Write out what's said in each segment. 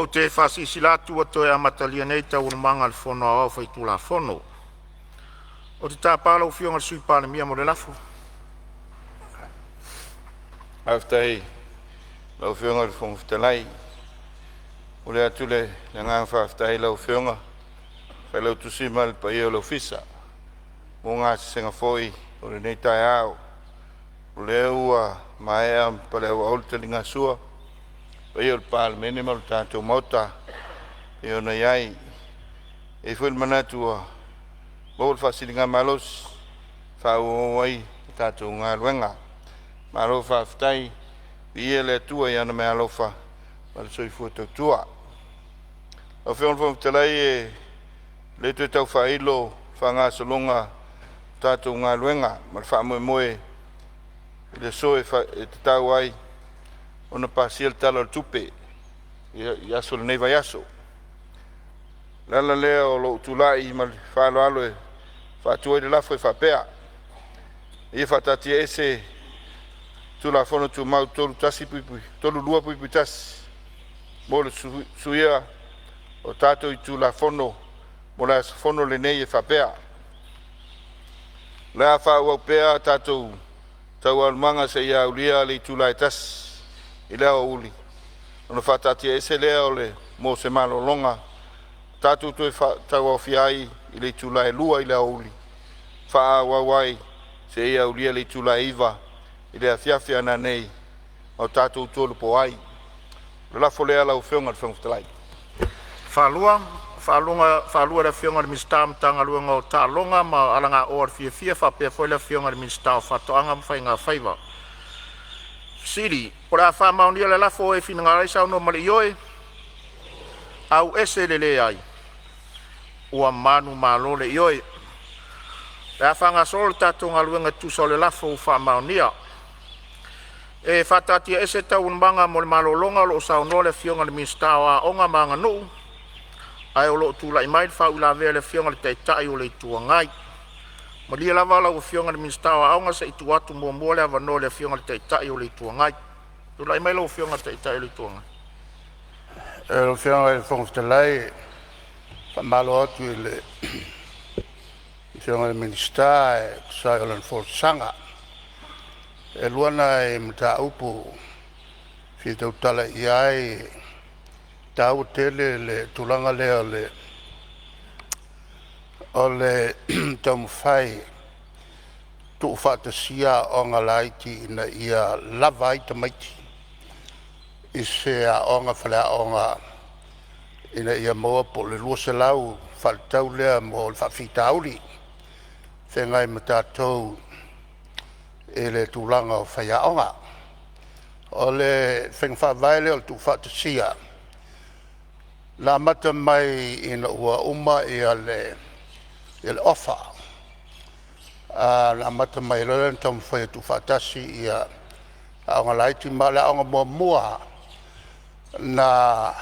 O te whasisila tua toi amatalia nei tau manga le whono au whai tula whono. O te tāpala o whionga sui Palemene mo le lafo. Aftai, lau whionga le whonga whtalai. O le atule, le ngang whaftai lau whionga. Whai lau tusima le pa ia lau fisa. Mo ngā senga foi, o le nei tai au. O le ua maea pa le ua aul tali ngā sua. Pa ia le Palemene ma le tātou mauta. E ona iai. E fuil manatua. Mo le whasilinga malos. Whau wai tātou ngā luenga. Malo whaftai. Ia le tua i ana mea alofa. Ma le soifua tau tua. O whionga whamtalai e le tui tau whailo. Whanga salonga. Tātou ngā luenga. Ma le whamoe moe. Le soe e te tau ai. Ona pasiel tala tupe. Iaso le neiva iaso. Lala lea o lo tulai ma le whaalo alo e whaatua i le lafo e whapea. Ia whaatatia ese tula whono tu mau tolu tasi puipui. Tolu lua puipui tasi. Mo le suia o tātou i tula whono. Mo le whono le nei e whapea. Lea whaau au pea tātou tau almanga se ia ulia le tula e tasi. I lea o uli. Ona whaatatia ese lea o le mo se malo longa. Tātou tue tau au fiai i le tula e lua i lea o uli. Wha wawai se ia ulia le tula e iwa i lea fiafia na nei o tātou tolu po ai. Le lafo lea lau whionga le whangwhtalai. Whalua le whionga le mistam tanga luenga o tā longa ma alanga o ar fia whapea foi le whionga le mistam o whatoanga mwhai ngā whaiva. Siri, ora fa maunia le lafo e fina ngā reisa no mali ioe, au ese le ai. Ua manu malo le ioe. Le a whanga sol tato ngā luenga tusa le lafo u wha maunia. E whatatia ese tau unmanga mo le malo longa lo sao no le fionga le mistawa onga manga nuu. Ai o lo tula i mai le whau la vea le fionga le teitai o le tua ngai. Ma lia lava lau whionga le ministawa aonga sa itu atu mua le avano le whionga le teitai o le itua ngai. Tula i mai lau whionga le teitai o le itua ngai. E lo whionga le whongwhtalai whamalo atu i le whionga le ministawa e kusai o lan wholsanga. E luana e mta upu fi tau tala i ai tau tele le tulanga leo o le tau mwhai tu whatasia o ngā laiti ina ia lava i tamaiti i se a o ngā whalea o ngā ina ia moa po le lua se lau whaletau lea mo le whawhita auri whengai ma tātou e le tūlanga o whaia o ngā o le whengwhawhaile o le tu whatasia la mata mai ina ua uma i a le ofa. La mata mai lolen tam foi tu fatasi ia a nga laiti mala a nga mua na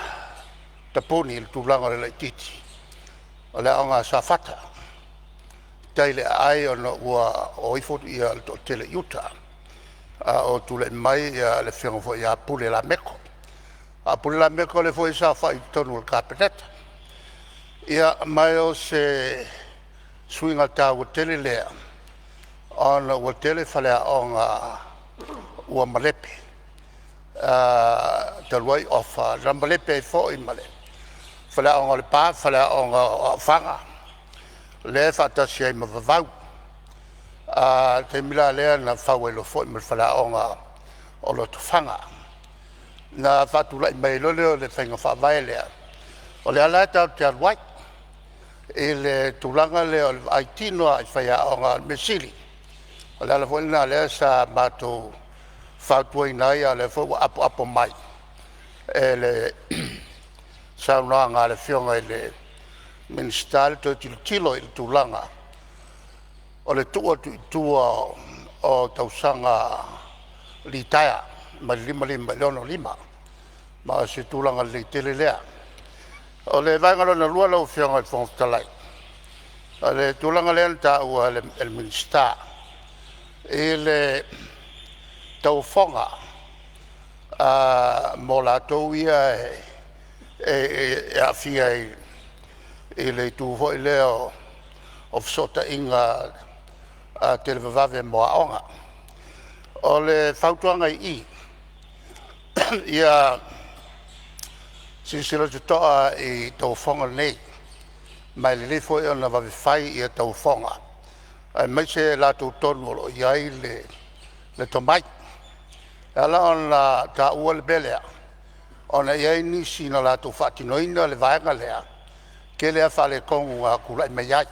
taponi il tu langa le titi. Ola nga safata. Taile ai ona ua o ifo ia to tele yuta. O tu le mai ia le fengo foi a pule la meko. A pule la meko le foi sa fa i tonu kapeteta. Ia mai o se swinga tau tele lea. Ona ua tele whalea o ngā ua malepe. Taluai ofa ramalepe e fo i male. Whalea o ngā le pā, whalea o ngā whanga. Lea whatasi ai mawawau. Te mila lea na whau e lo fo i male whalea o ngā o lo tu whanga. Na whatulai mai lole o le whainga whawai lea. O le alai tau te aluai. E le tulanga le o aitinoa i whaia o ngā mesili. O le ala fwena lea sa mātou whautua i nai a le fwua apo mai. E le saunaa ngā le whionga i le ministale to tilo i le tulanga. O le tua o tausanga li taia. Ma lima leono lima. Ma se tulanga le tele lea. O le vaingalo na lua lau whionga i whongtalai. O le tulanga lea ta ua el minsta. E le tau whonga mo la tau ia e a fia e le tu ho i leo o sota inga a te le vavave moa onga. O le whautuanga i ia sisira te toa i tau whonga nei mai le lefo e ona vave whai i a tau whonga. Ai mai se la tau tonolo i ai le tomai. Ala ona ta ua le belea. Ona iai nisi na la tau whatinoina le vaenga lea. Ke lea whale kongu a kulai mai ai.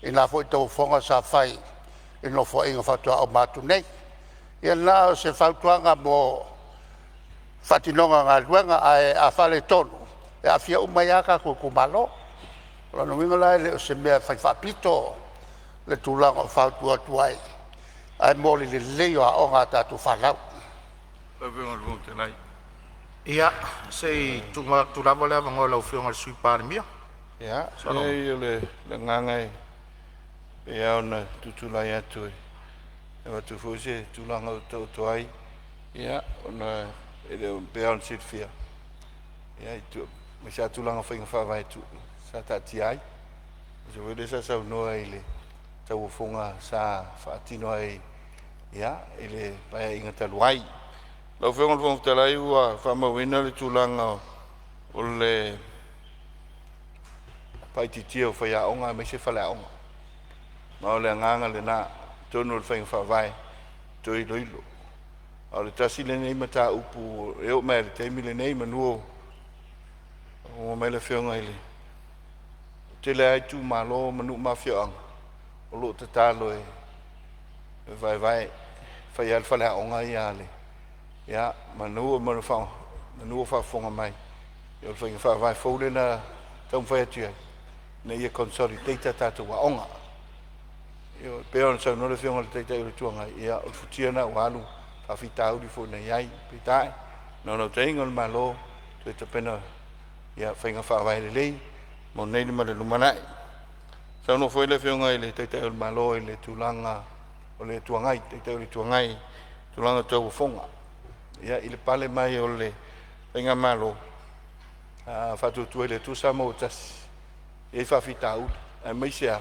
I nga fo i tau whonga sa whai i no fo inga whatua au matu nei. Ia nā se whautuanga mo whatinonga ngā luenga a whale tonu. E a fia umaiaka ko kumalo. Lano winga lai le o se mea whai whapito le tūlanga o whautua tuai. Ai mōli le leo a o ngā tātu whanau. Ia, sei tūlawa lea wango lau whionga le sui Palemene. Ia, sei le ngangai pe aona tutulai atu e watu fuse tūlanga o tau tuai. Ia, ona pe aona sirfia. Ia, me sa tūlanga whainga whawai tu sa tati ai. So wede sa sau noa i le tau whonga sa whaatino ai. Ia, i le pai inga taluai. Lau whionga le whonga talai ua whamawina le tūlanga o le paititia o whai aonga me se whale aonga. Ma o le nganga le nā tonu le whainga whawai to ilo ilo. A le tasi le nei mata upu e o mea le teimi le nei manuo o mai le whionga ile. Te le ai tū malo manu mawhianga o lo te talo e vai whai al whale aonga i ale. Ia, manua whawhonga mai. Ia whainga whawai whaule na tau whai atu ai. Na ia consolidata tātou wa onga. Ia, pēo na sau nore whionga le teitai ure tuanga. Ia, o futia na walu whawhita uri fo na iai, pētai. Nau te ingo le malo, tu e tapena, ia, whainga whawai le lei, mo nei ni ma le lumanai. Sau no fwoi le whionga i le teitai ure malo, i le tūlanga, o le tuangai, teitai ure tuangai, tūlanga tau whonga. Ia, i le pale mai o le whainga malo, whatu tue le tu Samoa tasi. Ia whawhita uri, ai maisea,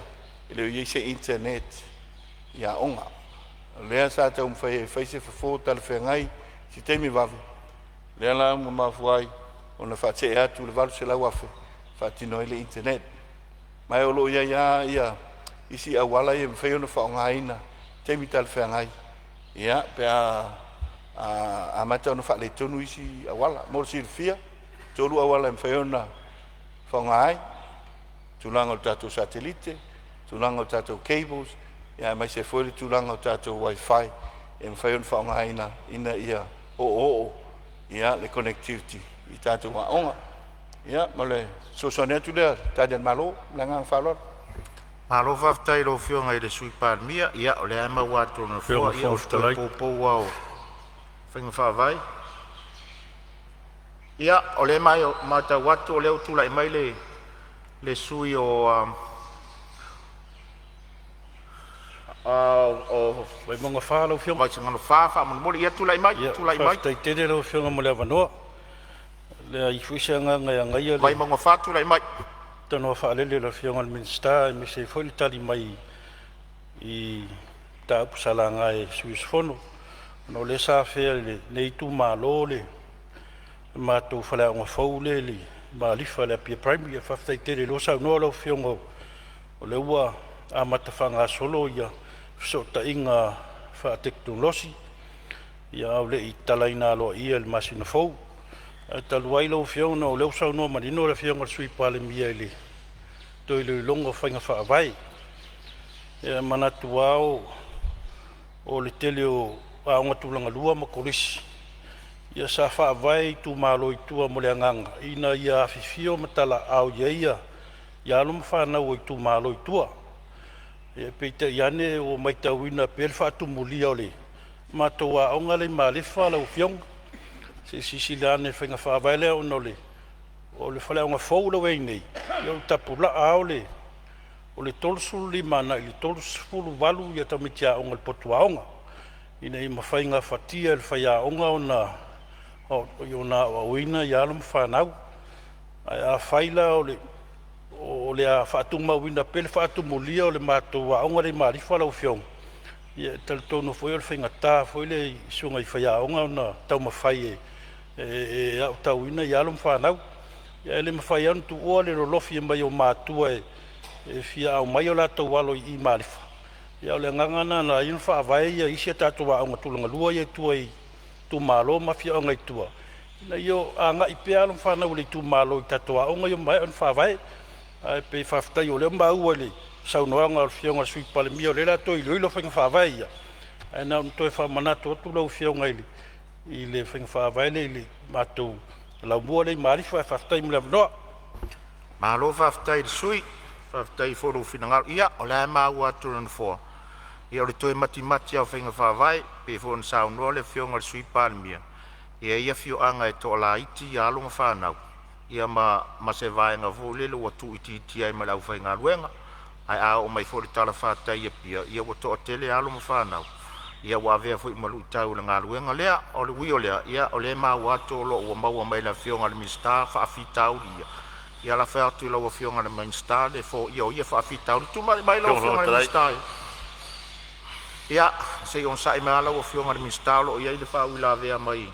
i le iei se internet, ia onga. Lea sa tau mwhai e whaise whafo tala whengai, si teimi wawi. Lea la mo mafuai, o na whate e atu le walu se lau afe, whatino i le internet. Mai o lo ia, isi awala i e mwhai o na whaonga ina, teimi tala whengai. Ia, pe a mata o na whale tonu isi awala, mor si rifia, tolu awala i mwhai o na whaonga ai, tūlanga o tātou satelite, tūlanga o tātou cables, ia mai se fwere tūlanga o tātou wifi, e mwhai on whaonga ina ia ia le connectivity i tātou waonga. Ia, ma le sosone atu lea, tādian malo, le ngang whalor. Malo whaftai lo whionga i le sui Palemene, ia, o le aima wātou na whua, ia, o whai pōpou au whainga whawai. Ia, o le mai o mata watu o leo tula i mai le sui o Vai monga wha lau whionga. mai sangano wha manumori, ia tula i mai. Whaftai tere lau whionga mo lea wanoa. Lea i whuisa ngai a ngai Vai monga wha tula i mai. Tanoa wha alele lau whionga le minsta, me se whoi tali mai i ta upu sala ngai suis fono. No le sa whea le tu malo le mātou whalea ngā whau le ma lifa le pia primary a whaftai tere lo sau noa lau whionga o le ua a matawhanga solo ia sota inga wha teknolosi ia au le i talaina aloa ia le masina fau a taluai lau whionga o leo sau noa marino le whionga sui Palemene le toi le longa whainga wha avai ia manatu ao o le tele o aonga tūlanga lua ma korisi. Ia sa wha vai tu malo i tua mo le anganga. Ina ia awhiwhio matala au ia alum whanau i tu malo i tua. Ia peita iane o maitawina pel whatu mulia o le. Matoa aonga le malefa lau whionga. Se sisiliane whainga wha vai lea ono le. O le whale aonga fau lau ei nei. Ia o tapula ao le. O le tolsu limana i le tolsu fulu walu ia tamitia aonga le potu aonga. Ina i mawhainga whatia le whaia aonga o na o na wina i alum whanau ai a faila o le a whatumauina pele whaatumulia o le mātou aonga le marifa lau fiong. Ia tal tono foi o le whaingatā, foi le isunga I whaiaonga o na tau mawhai e au tauina I alum whanau. Ia le mawhai anu tu oa le rolofi e mai o mātua e fia au mai o la tau walo I marifa. Ia o le ngangana na inu whaavai ia isi a tātua aonga tulanga lua ia tua I tu malo mafia o ngai tua. Na io a ngai pe alum whanau le tu malo I tātua aonga io mai on whaavai. Ai pe whaftai o le maua le saunoanga o fionga sui Palemene o le la toi lo whainga whaavai ia. Ai na un toi whamanato atu lau fionga I le whainga whaavai le mātou lau mua le marifa e whaftai mila vanoa. Malo whaftai sui, whaftai whoro whinangal. Ia, o le maua atu na fua. Ia o le toi mati au whainga whaavai, pe whon saunoa le fionga le sui Palemene. Ia ia fio anga e to la iti ia alunga whanau. Ia ma se vaenga volele wa tu iti ai ma lau whainga luenga. Ai a o mai fori tala whātai ia pia. Ia wa to tele alo ma whanau. Ia wa vea fwoi malu tau la ngā luenga lea. O le wio lea. Ia o le maa wato lo ua maua mai la fionga le minsta whaafi tau lia. Ia la whea tu la wa fionga le minsta le fo ia o ia whaafi tau. Tu mai la wa fionga le minsta. Ia se on sa ima la wa fionga le minsta lo ia i le whaau la vea mai.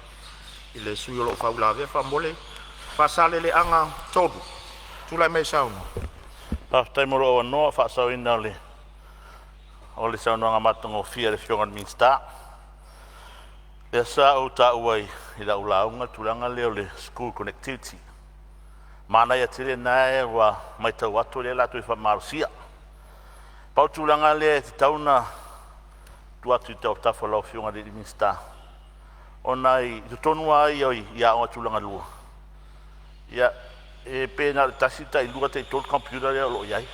I le sui o lo whaau la vea whamole. Pasale le anga todu. Tula mai sauna. Tai moro o noa whaasau ina o le sauna anga matongo fia le fionga minsta. Le sa o ta uai I la ulaunga tulanga leo le school connectivity. Mana ia tire nae wa mai tau watu le la tui whamarusia. Pau tulanga le te tauna tuatu I tau tafa lau fionga le minsta. O nai tutonua ai oi ia o tulanga lua. Ia e pena tasita I lua te tol computer le lo iai.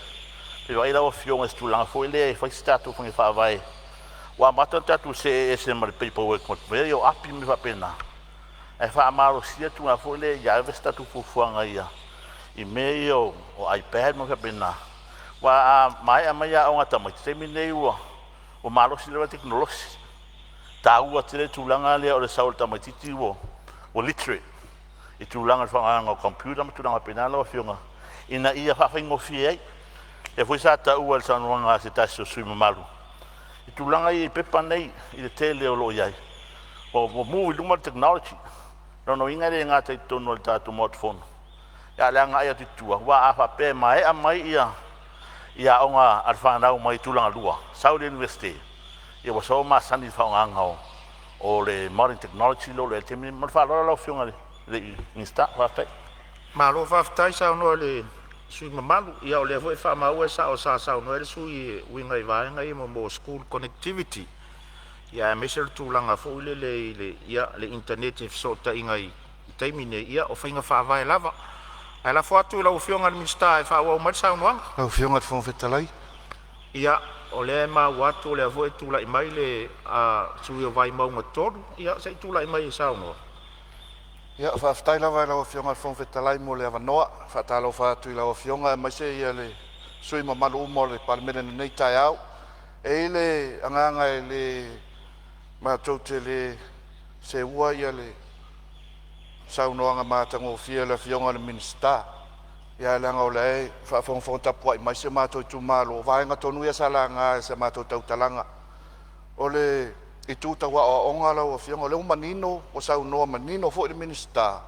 Pe vai la o fionga stulanga foi le fai statu fo fa vai. Wa mata tatu se mal paperwork mo me yo api me fa pena. E fa amaro sia tu na foi le ia ve statu fo fuanga ia. I me yo o iPad mo fa pena. Wa mai amaya o ngata mai se minei o malo si le teknologi. Ta ua tele tulanga le o le saulta mai titi o literate. I tulanga whanganga o computer ma tulanga penala o fionga. Ina ia whawhaingo fie e fwy sa ta ua le sanuanga se tasi o sui mamaru. I tulanga I pepa nei I le tele o lo iai. O move luma technology. No inga le ngata I tono le tatu smartphone. Ia le anga ia titua. Wa a whape mai a mai ia onga arwhanau mai tulanga lua. Saudi University. Ia wasau ma sani whaonganga o le modern technology lo le temi marwhalora lau fionga le minsta whaftai. Malo whaftai sa no le sui mamalu. Ia o le fwoi whamau e sa o sa no le sui winga I vaenga I mo school connectivity. Ia mesel tūlanga fwoi le internet I fsota inga I taimine ia o whainga whaavai lava. Ai la fwatu lau fionga le minsta e whaua o mai sa unuanga. Lau fionga te whonwhetalai. Ia o le ma watu le fwoi tūla I mai le sui o vai maunga toru. Ia sei tūla I mai sa unuanga. Ia whaftai lawa lau fionga te whonwhetalai mo le avanoa. Whatalo whatui lau fionga mai se ia le sui mamalu umo le Palemene nei tai au. E le anganga le mātou te le se ua ia le saunoanga mātango fia le fionga le minsta. Ia le anga o le e whawhongwhongtapua I mai se mātou tu malo. Vaenga tonu ia salanga e se mātou tautalanga. O le I tūtawa o onga lau o fionga. Leo manino o saunoa manino fo le minsta.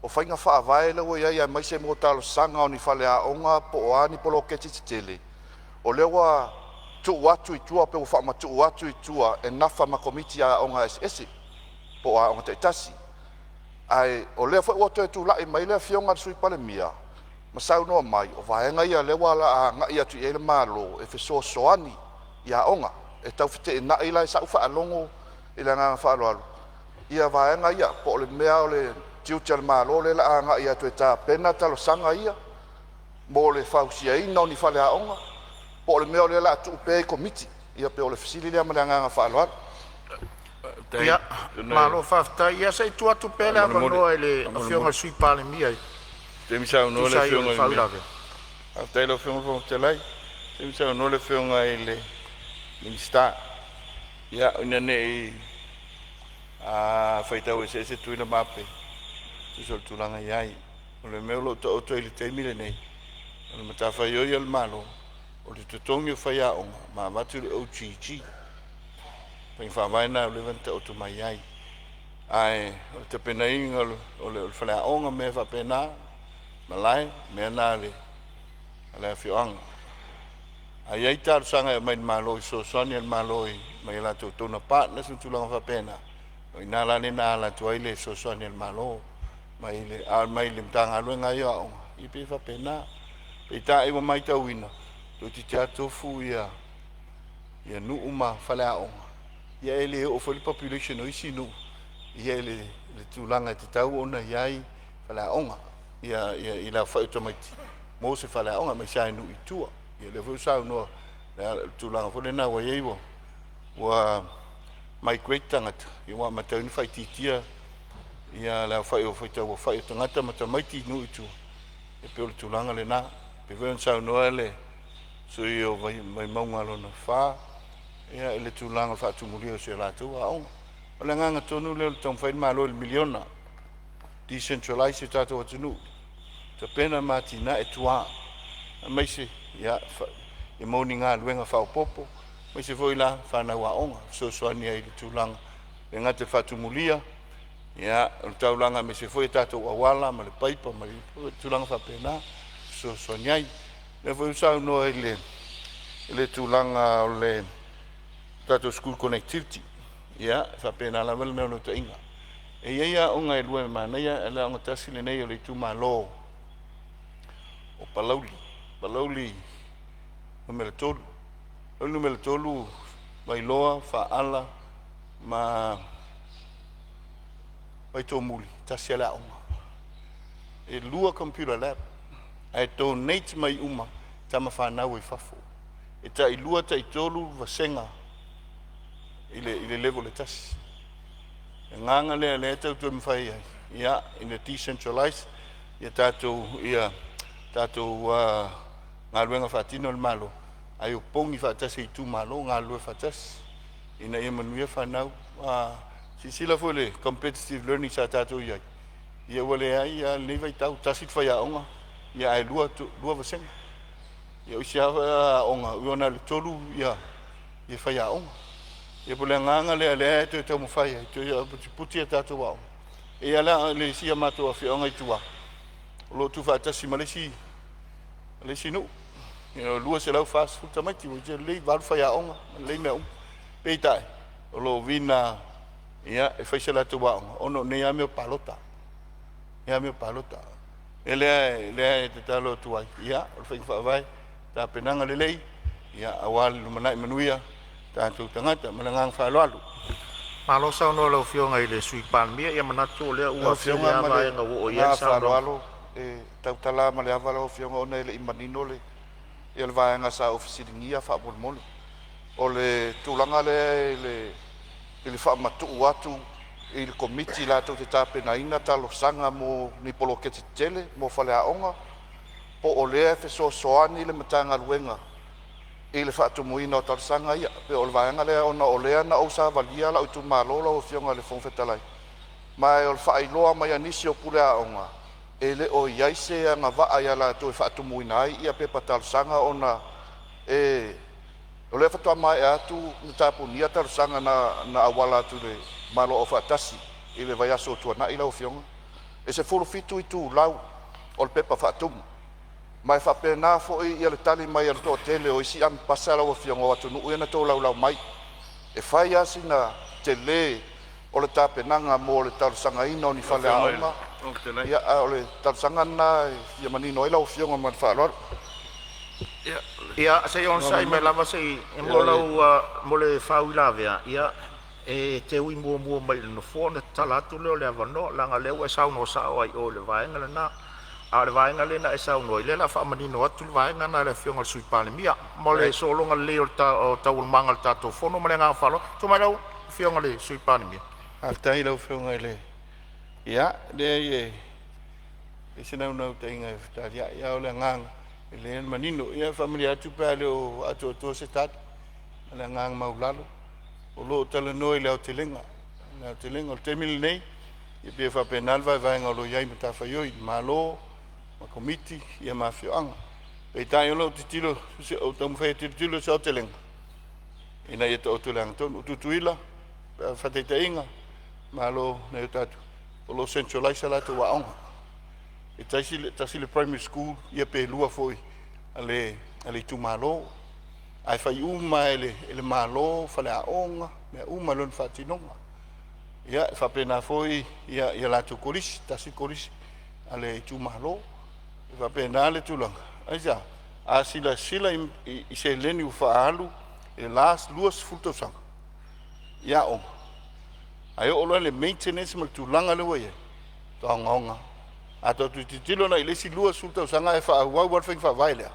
O whainga whaavae lau ia mai se mōtalo sanga o ni whale a onga po o ani polo keti tele. O leo a tu watu I tua pe o whaama tu watu I tua e nafa ma komiti a onga SS po a onga te tasi. Ai o leo whai wato e tu lai mai lea fionga sui Palemene. Ma saunoa mai o vaenga ia lewa la a ngai atu I ele malo e feso soani ia onga. E tau fite e nai lai sa ufa alongo I la ngā whaaloalo. Ia vaenga ia po le mea o le tiutia le malo le la a ngai atu e tā pena talo sanga ia. Mo le whausia ina o ni whale a onga. Po le mea o le la atu upe komiti. Ia pe o le fisili lea ma le ngā whaaloalo. Ia, malo whaftai. Ia sei tuatu pele a wanoa I le fionga sui Palemene. Te misau no le fionga I Whaftai lau fionga whonwhetalai. Te misau no le fionga I le minsta. Ia ina nei whaitau e se tuina mape. Tusol tulanga iai. O le mea lo ta o toi le teimile nei. O le matawhai oi al malo. O le tutongi o whai aonga. Ma matu le o chi. Pai whawaina o le vanta o tu mai ai. Ai, o te pena inga o le whai aonga mea whapena. Malai, mea nā le. Ale a whioanga. Ai ai tāru sanga e mai malo i so soni al malo i. Mai la tō tōna partner sun tulanga whapena. O i nā lane nā la tu aile so soni al malo. Mai le mtanga luenga i aonga. I pe whapena. Pe tā ewa mai tau ina. Tō ti te atofu ia nu uma whale aonga. Ia ele o whali population o isi nu. Ia ele tūlanga te tau ona iai whale aonga. Ia la whauta maiti. Mō se whale aonga mai sai nu i tua. Ia le whau sau noa. Tūlanga whale nā wa ieiwa. Wa mai great tangata. Ia wa matauni whai titia. Ia la whai o whai tau wa whai o tangata mata maiti nu i tua. Ia pe o le tūlanga le nā. Pe whau sau noa le. Sui o mai maunga lona wha. Ia ele tūlanga wha tumuria o se lātou a onga. O le nganga tonu leo le tong whain malo le miliona. Decentralize e tātou atunu. Ta pena mātina e tua. Mai se, ia, e mauni ngā luenga whao popo. Mai se voi la whanau a onga. So soani ai le tūlanga. Le ngate wha tumuria. Ia, o taulanga me se foi tātou awala, ma le paipa, ma le tūlanga wha pena. So soani ai. Le voi usau noa ele tūlanga o le tātou school connectivity. Ia, whapena la wala mea no ta inga. E ia onga e lua mana ia, e la onga tasi le nei o le tū malo. O Palauli, numele tolu. O numele tolu, vai loa, whaala, ma vai tō muli, tasi ala onga. E lua computer lab. Ai donate mai uma tama whanau i whafo. E ta i lua ta i tolu vasenga i le level le tasi. E nganga lea tau tu mwhai ai. Ia, ina decentralize, ia tātou ngā luenga whatino le malo. Ai o pongi whatasi i tū malo, ngā lua whatasi. Ina ia manuia whanau. Sisila fo le competitive learning sa tātou iai. Ia wale ai, ia lewai tau, tasit whai aonga. Ia ai lua vasenga. Ia usi hawa onga, uona le tolu, ia whai aonga. Ia pole nganga lea e tau mawhai, ia puti a tātou aonga. Ia le sia matua whi aonga i tua. Lo tu whaatasi malesi nu. Ia lua se lau fast food tamaiti, ia lei waru whai aonga, lei mea peitai. O lo vina, ia e whai se la tu aonga. Ono ne ia meo palota. Ia meo palota. E lea te talo tuai. Ia, o whaing whaavai, tā penanga lelei, ia awali lumanai manuia, tātou tangata, manangang whaaloalu. Malo sa no lo fionga i le sui Palemene ia manatu le ua fionga vai nga wo ia sa whaaloalu, e tautala ma le avala o fionga ona ele imanino le, ia le vaenga sa ofisiringia whaapolmole. O le tūlanga le whaamatu atu, i le komiti la tau te tāpenaina talo sanga mo ni polo ke te tele, mo whale aonga, po o lea fe soani le matanga luenga, i le whaatumuina o talo sanga ia, pe o le vaenga lea ona o lea na o sa valia la utu malola o fionga le whongwhetalai. Mai o le whaailoa mai anisi o pule aonga, e le o iaise a ngā waa ia la tau e whaatumuina ai, ia pe pa talo sanga ona, o lea whatua mai atu, na tāpunia talo sanga na awala atu le, malo o whaatasi, i le vai aso tua i lau fionga. E se furu fitu i tū lau, o le pepa whaatumu. Mai whapena fo i le tali mai al tō tele o isi am pasara o fionga o atu nuu ena tō lau mai. E whai asi na te le o le tāpenanga mo le talusanga ina o ni whale aonga. Ia o le talusanga na ia manino i lau fionga man whaaloar. Ia, se on sai me lava se e mo lau mo le whau i lavea. Ia, e te ui mua mai le no fōna talatu leo le avano, langa leo e sau no sao ai o le vaenga le na. A le vaenga le na e sau no i le la whaamanino atu le vaenga na le fionga le sui Palemene. Mo le solonga le o tau manga le tato fono mo le ngā whalo. Tu mai lau fionga le sui Palemene. Altai lau fionga le. Ia, le e se nau te inga e whetaria. Ia o le nganga. E le manino. Ia whamiri atu pēr le o atu se tatu. Le nganga maulalo. O lo tala noi le au te lenga. Le au te lenga o te mili nei. I pia whapenalwa e vaenga o lo iai mata whaioi. Malo. ma komiti ia mafioanga. Pei tai olo titilo se o tamu fai titilo se o telenga. Ina ia to tulang ton ututuila fatetainga malo ne tatu. O lo centralize la to waonga. E tasi le primary school ia pe lua foi ale tu malo. Ai fai uma ele malo fale a onga me uma lon fatinonga. Ia fa pena foi ia la tu kolis tasi kolis ale tu malo. Fa pena le tulanga. Ai ja a sila i se leni u faalu e las luas futo sang. Ia o. Ai o le maintenance mal tulanga le wae. Tonga. A to tu tilo na ile si luas futo sang ai fa wa wa fa vaile.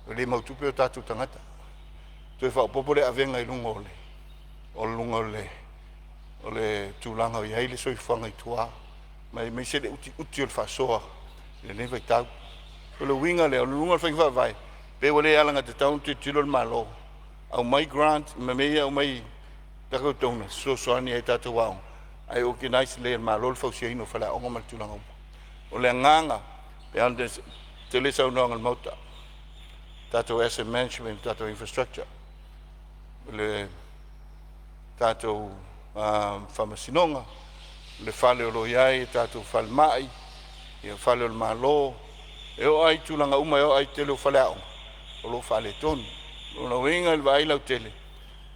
Le mau tupe o tatu tangata. Tu fa popole avenga i lunga ole. O lunga ole tulanga i hele so i fanga i tua. Mai se le uti o fa soa. Le ne vai tau. Le winga le lunga fa vai. Pe ole alanga te tau te tilo malo. Au mai grant me au mai tako tona so ani ai tatu wao. Ai o ki nice le malo fa si no fa la o mal tulanga. O le nganga pe ande te le sa no ngal mota. Tato asset management, tato infrastructure. Le tato famasinonga, le fale o loiai, tato falmai, ia fale o malo, e o ai tulanga uma, e o ai tele o fale au, o lo fale tonu. O na winga il vai Lautele,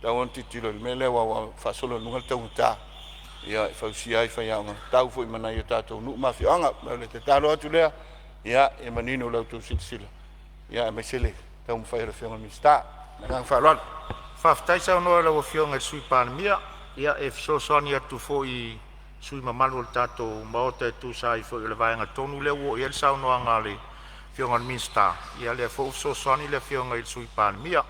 tau on titilo, il mele wa fasolo nungal tau ta, ia fausi ai fai au, tau foi mana ia tato nu mafioanga, le te talo atu lea, ia e manino lautu sila. Ia me sele tau fai le fionga mista Nang falon. Faftai sa no le fionga sui Palemene ia e so sonia tu foi sui mamalu tato maote tu sai foi le vainga tonu le wo ia sa no ngale fionga mista ia le fo so soni le fionga sui Palemene.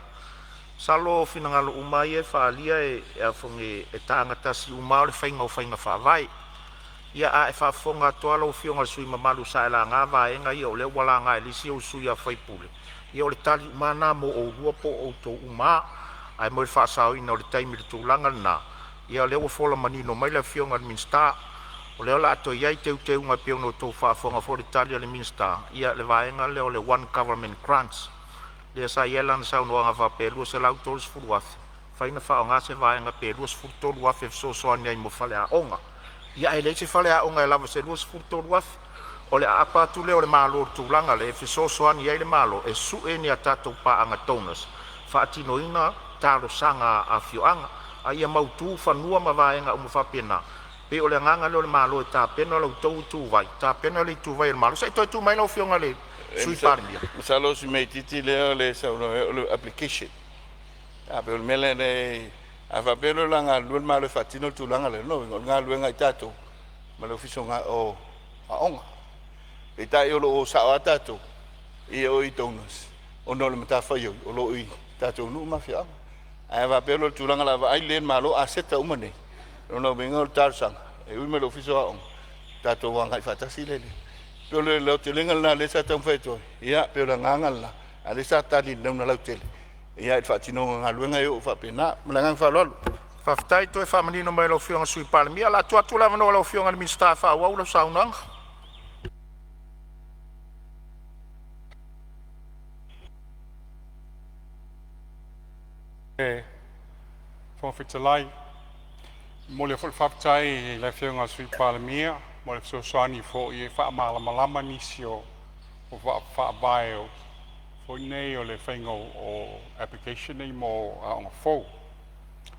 Salo finangalo umai e faalia e afonge e tanga tasi umau le fainga fa vai. Ia a e fafonga toa lo fionga sui mamalu sa la nga vaenga ia o le wala nga elisi o sui a fai pule. Ia o le tali umana mo o rua po o to uma ai mo le fasao ina o le taimi le tūlanga na. Ia o le fola manino mai le fionga le minsta o le ola ato iai teu unga peo no tō fafonga fo le tali le minsta. Ia le vaenga le o le one government grants. Le sa ielan sa unoanga fa pelua se lau tolis furuafe. Faina fa o nga se vaenga pelua se furutolu afe so soani ai mo fale a onga. Ia e le se fale a onga e lava se luas furutolu afe. O le apa tu le o le malo tūlanga le e so soani ai le malo e su e ni a tatou pa anga tonas. Fa atino ina talo sanga a fioanga. A ia mautu fanua ma vaenga umu fa pena. Pe o le nganga le o le malo e ta pena lau tau tu vai. Ta pena le tu vai le malo. Sai toi tu mai lau fionga le sui Palemene. Salo si mei titi le sa le application. A pe o mele le a fa pelo langa lu malo fatino tu langa le no nga lu nga tato. Ma lo fiso nga o a onga. E tai o lo sa tato. I o i tonas. O no le mata fa yo o lo i tato nu mafia. A va pelo tu langa la ai le malo a seta umane. No venga o tarsang. E u me lo fiso a onga. Tato wanga fa tasile le. Pero le telenga na le sa tau feto. Ia pero la nganga la. Ale sa tali le na Lautele. Ia e fatino nga luenga yo fa pena, mlangang fa lolo. Faftai to e fa manino mai lo fionga sui Palemene la tua tu lava no lo fionga mi sta fa wa lo saunang. Fonotaga mo le faftai le fionga sui Palemene mo le sosani fo i fa malama nisio o fa baio fo nei o le whainga o application nei mo a onga fo.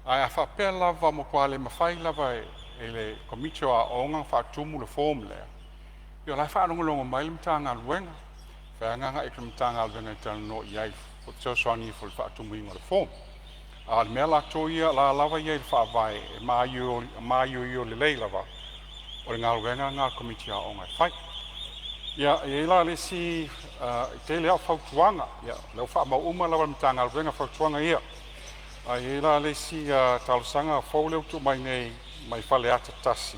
Ai a whapea lava mo kwa le mawhai lava e le komitio a onga whaatumu le form lea. Io lai whaanongolongo mai le mtanga luenga. Whaanganga e le mtanga luenga tala no iai fo te soani fo le whaatumu inga le form. A le mea la toia la lava iai le whaavai e maaio i o le lei lava. O le ngā luenga ngā komitio a onga e whai. Ia, e la le si te lea whautuanga, ia, leo wha mau uma lawa mtanga alwenga whautuanga ia. E la le si talosanga whauleu tu mai nei, mai whale ata tasi.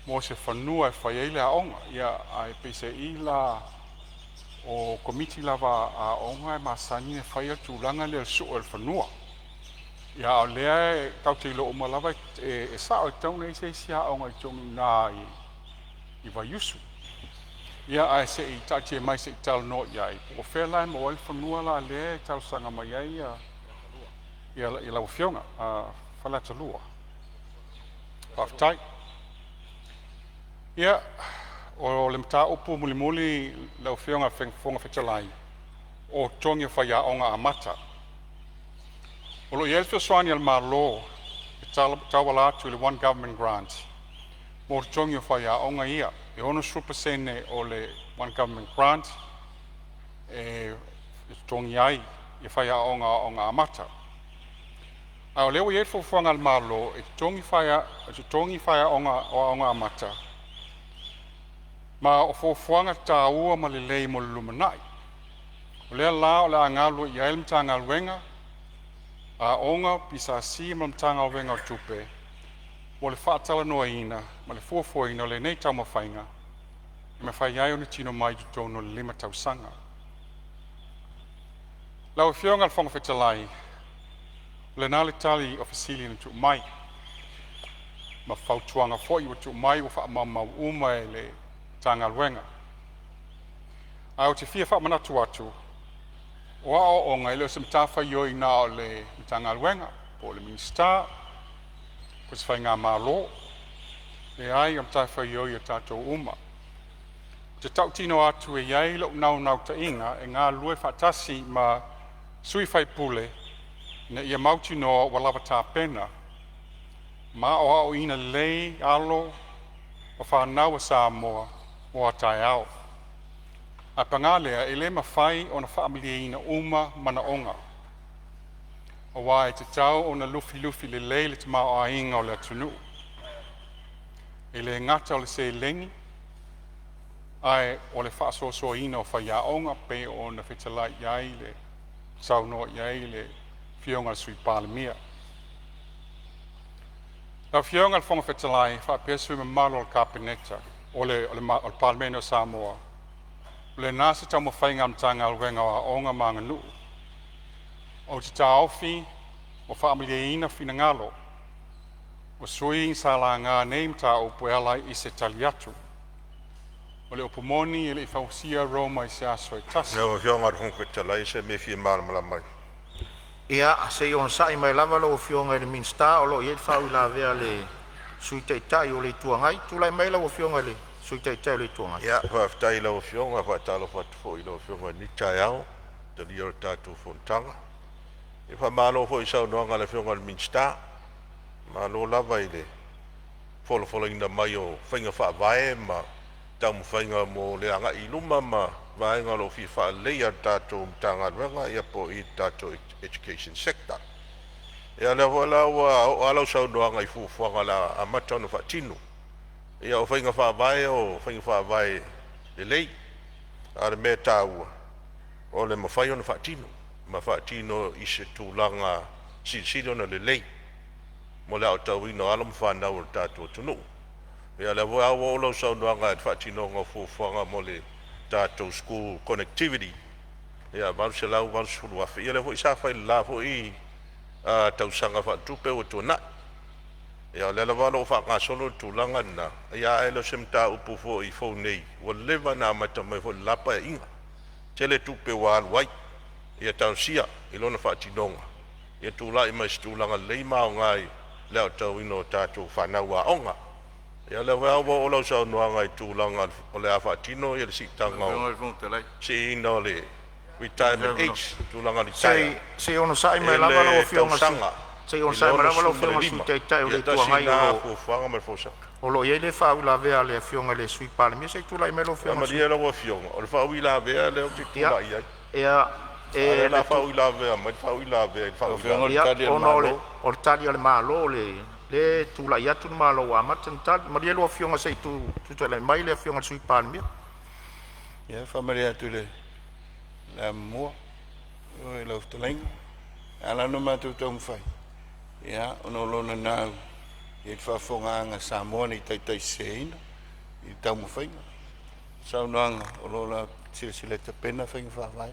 Mo se whanua e whai eile a onga, ia, ai pese i la o komiti lava a onga e masani e whai atu langa le su o le whanua. Ia, o lea e tau te ilo uma lava e sao e tauna i se si a onga i tonu nā i I wa yusu. Ia ai se I tachi mai se I tau no iai. O whea lai mo wale whanua la le tau sanga mai ai ia lau whionga. Whalata lua. Whaftai. Ia, o le mta upu muli muli lau whionga whenga whetalai. O tongi whaia onga a mata. O lo iel whioswani al maa lo. Tawala atu le one government grant. Mo tongi whaia onga ia. E ono supasene o le one government grant. E tongi ai. E whaia onga a mata. A o lewa iel whioswanga al maa lo. E tongi whaia onga a mata. Ma o whioswanga ta ua ma le lei mo le lumanai. O lea la o le angalu I ael mta angaluenga. A onga pisa si ma mta angaluenga o tupe. Mo le whaatala noa ina, ma le fuafuaina o le nei tau mawhainga. E me whai ai o na tino mai tu tono le 5 tausanga. Lau whionga al whonga whetalai. Le nale tali o fasili na tu mai. Ma whautuanga foi o tu mai o wha mamau uma e le tanga luenga. A o te fia wha manatu atu. O ao o ngai leo se mtawha ioi na o le tanga luenga. Po le minsta. Ko se whai ngā mālo. Le ai o mtawha ioi o tātou uma. Te tau tino atu e iai lau nau ta inga e ngā lue whaatasi ma sui whai pule. Na ia mauti noa walawa tā pena. Ma o ao ina lei alo o whanau a Samoa o a tai ao. A pangalea e le mawhai o na whaamilia ina uma mana onga. O wae te tau o na lufi le lei le te mao a inga o le atunu. E le ngata o le se lengi. Ai o le whaasoso ina o whaia onga pe o na whetalai iai le saunoa iai le whionga sui Palemene. Lau whionga le whonga whetalai whaapesui me malo o Kapeneta o le Palemene o Samoa. Le nasa tau mo whainga mtanga alwenga o onga maanga nuu. O te taofi o whaamilia ina whina ngalo. O sui sa la ngā nei mta o puelai I se tali atu. O le opumoni e le whausia Roma I se aso e tasi. Nau whionga rung whetalai se me whia mala mai. Ia, se on sai mai lava lo whionga le minsta o lo iet whau I la vea le sui teitai o le tuangai. Tulai mai lau whionga le sui teitai o le tuangai. Ia, whaftai lau whionga, whaatalo whatufo I lau whionga ni tai au. Te li o tātou Fonotaga. E whamalo fo I sau noanga le whionga le minsta. Malo lava I le wholo ina mai o whainga whaavae ma tau mwhainga mo le anga I luma ma vaenga lo fi wha leia tātou mtanga renga ia po I tātou education sector. Ia le wala o alau sau noanga I fufuanga la amata no whatinu. Ia o whainga whaavae le lei. Are me tāua. O le mawhai ono whatinu. Ma whatino I se tūlanga silo na le lei. Mo le au tau ino alam whanau o tātou tunu. Ia le wā o lau sau noanga at whatino ngā fufuanga mo le tātou school connectivity. Ia maru se lau maru sulu wafi. Ia le vo I sa whai la vo I tausanga whatupe o tōna. Ia le walo o whakasolo tūlanga na. Ia e lo semta upu fo I fo nei. Wa lewa na mata mai fo lapa e inga. Tele tupe wa alwai. Ia tausia I lona whatinonga. Ia tūla I mai stūlanga leima o ngai. Leo tau ino tātou whanau a onga. Ia le wā o lau sau noanga I tūlanga o le a whatino ia le sitanga o. Se ino le retirement age tūlanga ni taia. Se ono sai mai lava lo whionga sanga. Se ono sai mai lava lo whionga sui teitai o le tuangai o. O lo iei le whau la vea le whionga le sui Palemene se tūlai mai lo whionga sui. Maria la whionga. O le whau I la vea le o te tūla iai. Ia e la whau I la vea, mai whau I la vea. Ia ono o le tali o le malo le tula ia tu malo wa matan tal maria lo fionga sei tu le mai le fionga sui Palemene. Ia familia tu le la mo o le ofteling ala no matu tong fai. Ia ono lo na nau e fa fonga nga Samoa ni tai sein I tau mo fai. Sau nanga o lo la sile te pena fai fa vai.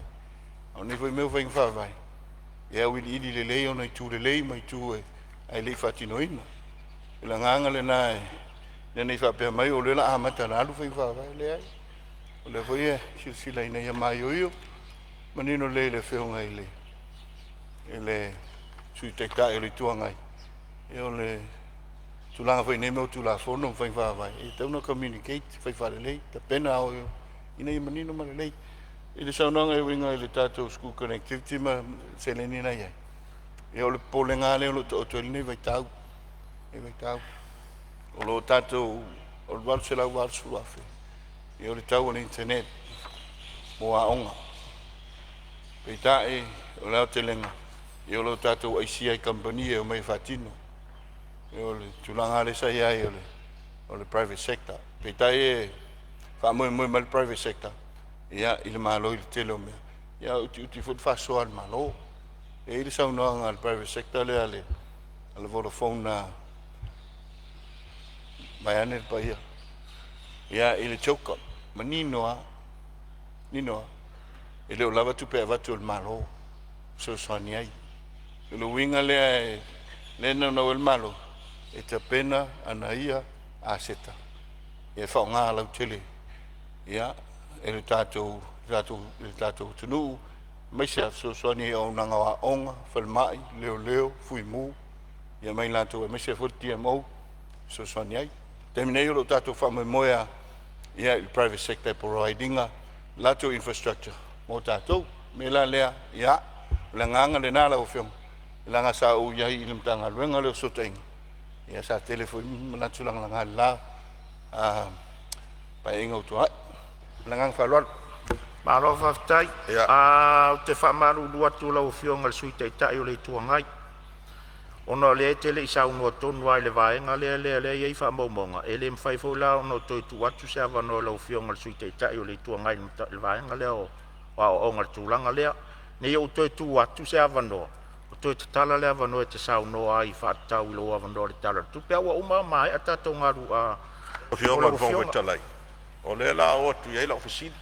Oni foi meu fai fa vai. Ia wi I le lei ona I tu le lei mai tu ai le fatinoina. La nganga le nai nei whapea mai o le la amata na alu whai whawai le ai. O le whai e silsila ina ia mai o iu. Manino le whiunga i le. E le sui teikta e le tuangai. E o le tulanga whai neme o tula whono whai whawai. E tauna communicate whai whare lei. Ta pena o ina i manino mara lei. I le saunanga e winga i le tātou school connectivity ma se le nina iai. E o le pole ngā leo lo to o nei vai tau. E vai tau. O lo tātou o le waru se lau waru suru afe. E o le tau o le internet. Mo a onga. Pei tae o leo te lenga. E o lo tātou ICI company e o mai whatino. E o le tulanga le sai ai o le private sector. Pei tae e wha moe ma le private sector. Ia i le malo i le tele o mea. Ia uti fut whasoa le malo. E i le saunoanga le private sector le ale. Ale Vodafone na mai ane le paia. Ia i le choka. Ma ninoa. E leo lava tupe avatu le malo. So soani ai. E lo winga le na o le malo. E te pena ana ia a seta. E whaonga Lautele. Ia e le tātou tunu mai se so soani o nanga wa onga falmai leo fui mu ia mai latou e mai se futi mo so soani ai terminei lo tātou fa moia ia il private sector providing latou infrastructure mo tātou me la lea ia la nganga le nala o fiong la nga sa u ia i le mtanga luenga le sotenga ia sa telefoni na tulang la la pa ingo to la ngang fa lo Malo whaftai, o te whamaru lua tula o whionga le sui teitai o le tuangai. Ono le tele i saunua tonu ai le vaenga le iei whamaumonga. E le mwhaifo la ono toi tu atu se avano le o whionga le sui teitai o le tuangai le vaenga lea o onga le tūlanga lea. Nei o toi tu atu se avano. O toi te tala le avano e te saunua ai whaatau i lo avano le tala. Tupe awa uma mai a tatou ngaru a... O whionga le whonga talai. O le la o atu iei la ofisini.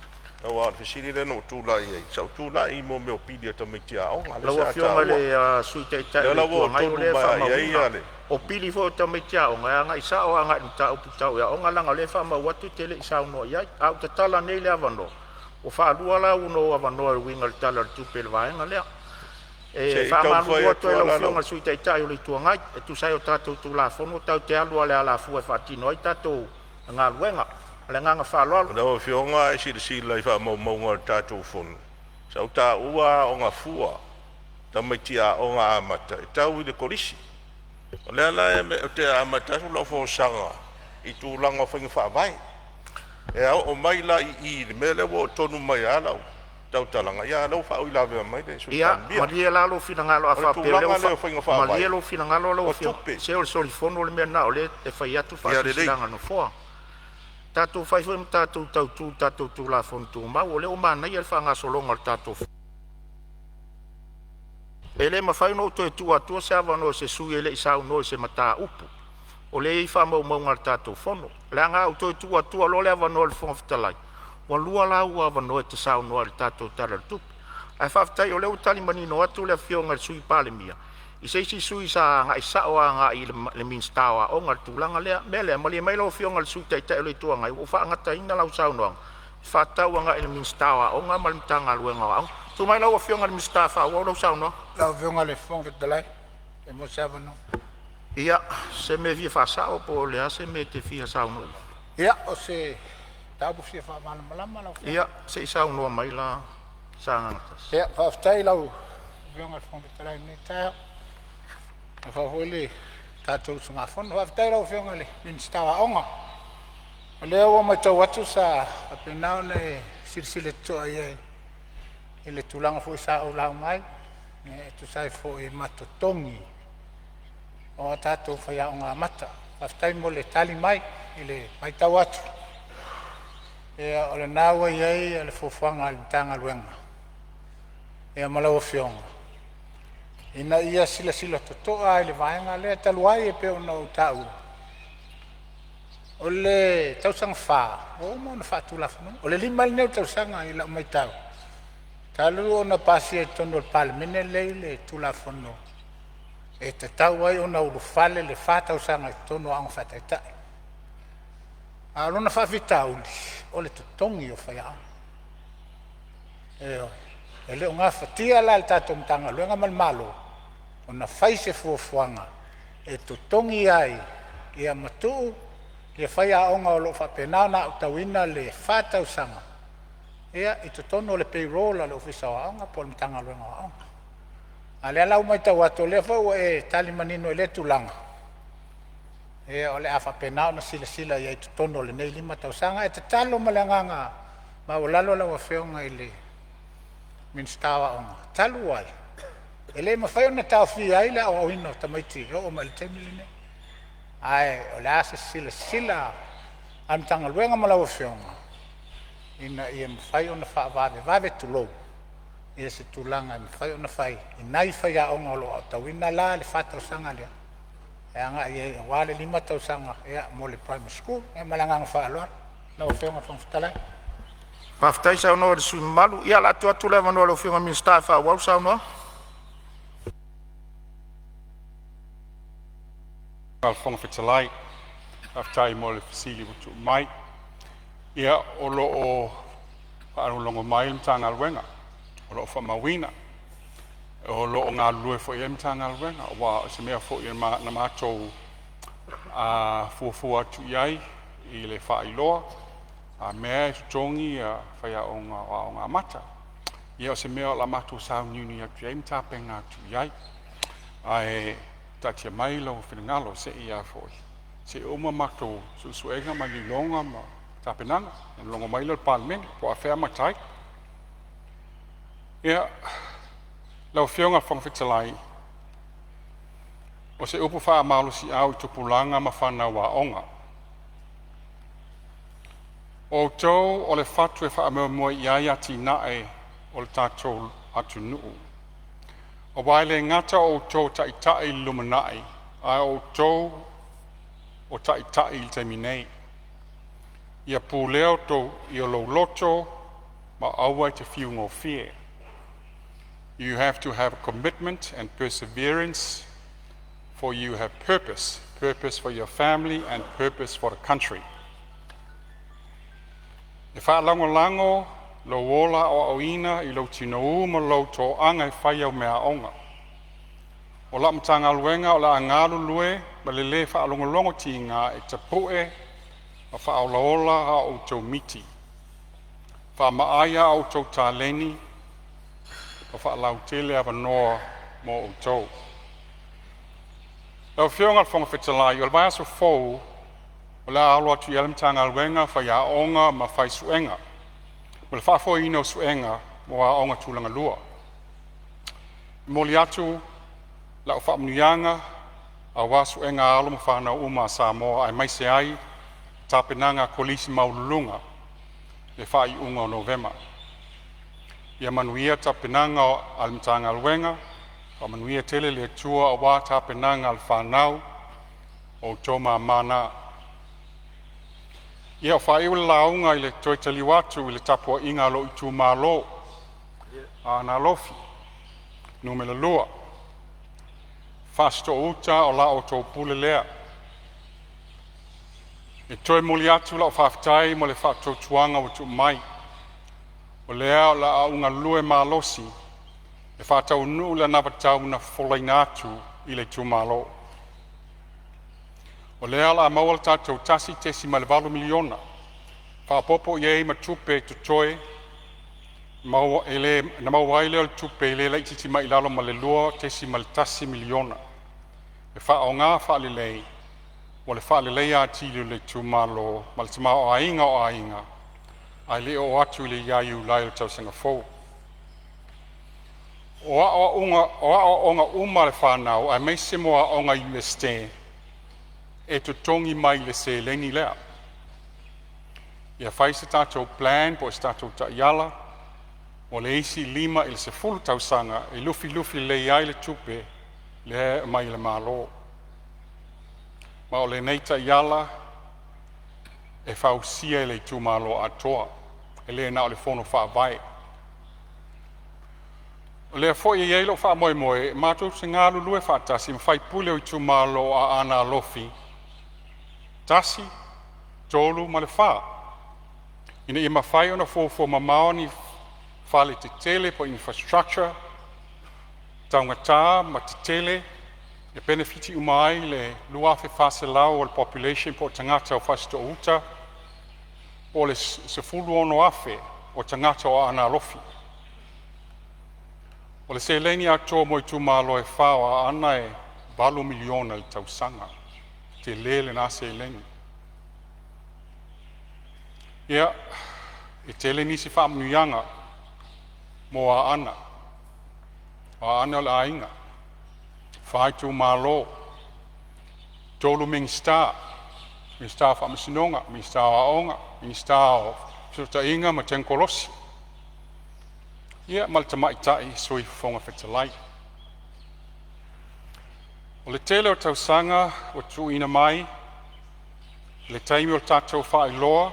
O ar fisiri le no tula i sau tula i mo me opidi ta me tia o ala sa ta le sui te ta le ngai le fa ma o pili fo ta me tia o ngai sa o ngai ta o puta o nga langa le fa ma watu tele sa no ia au te tala nei le avano o fa lua la uno avano e winga le tala tu pe vai nga le e fa ma no to le fionga sui te ta o le tu ngai e tu sai o tatu tu la fono tau te alu ale ala fu e fa tino i tatu nga luenga le nganga whaloalo. Nau whionga e sila i wha maunga tātou whonu. Sau tā ua o ngā fua, ta maitia o ngā amata, e tau i le korisi. O lea la e me o te amata su lau whaosanga, i tū langa whainga whaavai. E au o mai la i le me lewa o tonu mai alau, tau talanga, ia lau wha ui lawe mai le su tambia. Ia, maria la lo fina ngalo a whapele o maria lo fina ngalo lo se o le solifono le mea nao le e whai atu whasilanga no fua. Tātou whai whaim tātou tū la whontu mau, o le o mana i al whanga solonga al tātou. E le mawhai no to e tua se awano se sui e le i sau no se mata upu. O le i whamau maunga al tātou whono. Le anga o to e tua lo le awano al whongfitalai. Wa lua la ua awano e te sau no al tātou tara tupi. Ai whaftai o le utali manino atu le whionga al sui Palemene. I se si sui sa ngai sa o nga i le minstawa o ngal tulanga lea mele mali mai lo fionga le sui tai le tuanga o fa ngata ina lau saunoang fa tau nga i le minstawa o nga mal tanga luenga au tu mai lo fionga le minstafa o lo sauno la fionga le fong de lai e mo savano ia se me vi fa sa o po le se me te fi sauno ia o se tabu fi fa malama la ia se sauno mai la sanga ia fa stai lau fionga le fong de lai ni ta fa hole tātou sunga fono wa taira o fionga le minstawa onga le o ma tau atu sa apena le silsile to ai ele tulanga fo sa o la mai e tu sai fo e matotongi o tātou fa ya onga mata fa tai mo le tali mai ele mai tau atu e o le nawa ai le fo fanga le tanga luenga e ma la fionga ina ia sila totoa le vaenga le taluai e pe ona tau o le tausanga fa o mo na fa tu la o le lima le tausanga i la mai tau talu ona pasi e tono Palemene le tu la fono e te tau ai ona ulu fale le fa tausanga tono ang fa tai Lona whawhitauli, o le tutongi o whaiao. E leo ngā whatia la le tātou mtanga, luenga malmalo, o na whaise fuafuanga, e tutongi ai, ia matuu, ia whaiaonga o lo whapenana o tawina le whātau sanga. Ia, i tutono le payroll le ofisa wa aonga, po le mtanga luenga wa aonga. A le alau mai tau ato le whau e tali manino e le tulanga. E o le afa penao na sila ia i tutono le nei lima tau sanga e te talo malanganga ma o lalo la wafeonga i le minstawa onga. Talu ai. E le mawhai ona tau fia ai le au ino tamaiti o ma le temili ne. Ai o le asa sila amtanga luenga ma la wafeonga. Ina ia mawhai ona wha vave tulou. Ia se tulanga mawhai ona whai. Inai whai a onga o lo au tawina la le whatau sanga lea. E anga ia wale lima tau sanga ia mo le primary school e malanga whaaloa na o whionga whangwhitalai. Paftai sa ono le sui malu ia la tua tule manu lo whionga minsta fa wau sa ono. Al whangwhitalai aftai mo le fasili wutu mai ia o lo o whaarulongo mai mtanga alwenga o lo o whamawina o lo o ngā lue fo i mtanga alwenga wa se mea fo i na mātou fuafua atu iai i le whaailoa a mea tongi a whaia o ngā mata ia o se mea la mātou sao niuni atu iai mtapenga atu iai ai tatia mai lau whinangalo se ia fo i se uma mātou suenga ma ni longa ma tapenanga longa mai lau Palemene po a whea matai ia lau whionga whangwhitalai o se upu wha amalo si au i tupulanga ma whanau wa onga. O tau o le whatu e wha amau mua iai ati nae o le tātou atu nuu. O waile ngata o tau tai lumanai a o tau o tai il teminei. Ia pūleo tau i o lo loto ma aua te whiungo fie. You have to have commitment and perseverance, for you have purpose for your family and purpose for the country. E whaalango lo wola o auina i lo tino uma lo tō anga i whai au mea onga. O la mtanga luenga o la angalu lue, ma le le whaalongolongo ti ngā e te poe, ma whaolaola a o tō miti. Whaamaaya o tō tāleni, o Siapo Lautele ava noa mo o tau. Lau whionga whangawhitalai, o le mai aso fōu, o le alo atu i alamtanga alwenga, whai a onga ma whai suenga. O le whafo ino suenga, mo a onga tūlanga lua. Moli atu, lau whaamnuianga, a wā suenga alo ma whanau uma Samoa, ai maise ai, tāpenanga kolisi maululunga, le whai unga o Novema. Ia manuia tapenanga o alimtanga alwenga, o manuia tele le tua o wā tapenanga al whanau o toma mana. Ia o whai ule launga i le toitali watu i le tapua inga lo i tu malo, a na lofi, numela lua. Fasto uta o la o tō pule lea. E toi muli atu la o whaftai mo le whakto tuanga o tu mai. O lea o la aunga lue malosi, e whātau nuu la nawatau na wholaina atu i le tūmalo. O lea la maua tātou tasi tesi ma le 8 miliona, whaapopo iei ma tupe tutoe, na mauaile o le tupe le la ititi ma ilalo ma le lua tesi ma le tasi miliona. E wha o ngā whaalelei, o le whaalelei ati le tūmalo, ma le tama o ainga, ai le o atu le iaiu lai o tau sanga fōu. O a onga uma le whanau, ai meise mo a onga USD, e tutongi mai le se leni lea. Ia whai se tātou plan po se tātou ta iala, o le isi 5 il se fulu tau sanga, e lufi le iai le tupe, le mai le malo. Ma o le neita iala, e whausia le tūmalo atoa, e le na o le fono whaavai. O le fo i eilo wha moe, mātou se ngālu lue whaatasi, ma whai pule o tūmalo a ana lofi. Tasi, tolu ma le wha. Ina i mawhai ona fōfō mamao ni whale te tele po infrastructure, taungatā ma te tele, e benefiti umai le luafe whase lau o le population po tangata o whasto uta, o le se fulu ono afe o tangata o ana lofi. O le se leni ato mo i tu malo e whao a ana e balu miliona le tausanga, te lele na se leni. Ia, e tele nisi wha mnuianga mo a ana o le ainga. Whai tu malo, tolu mingstar wha masinonga, mingstar o aonga, mingstar o suta inga ma tenkolosi. Ia, malta maitai sui fonga whetalai. O le tele o tausanga o tu ina mai, le taimi o tātou wha iloa,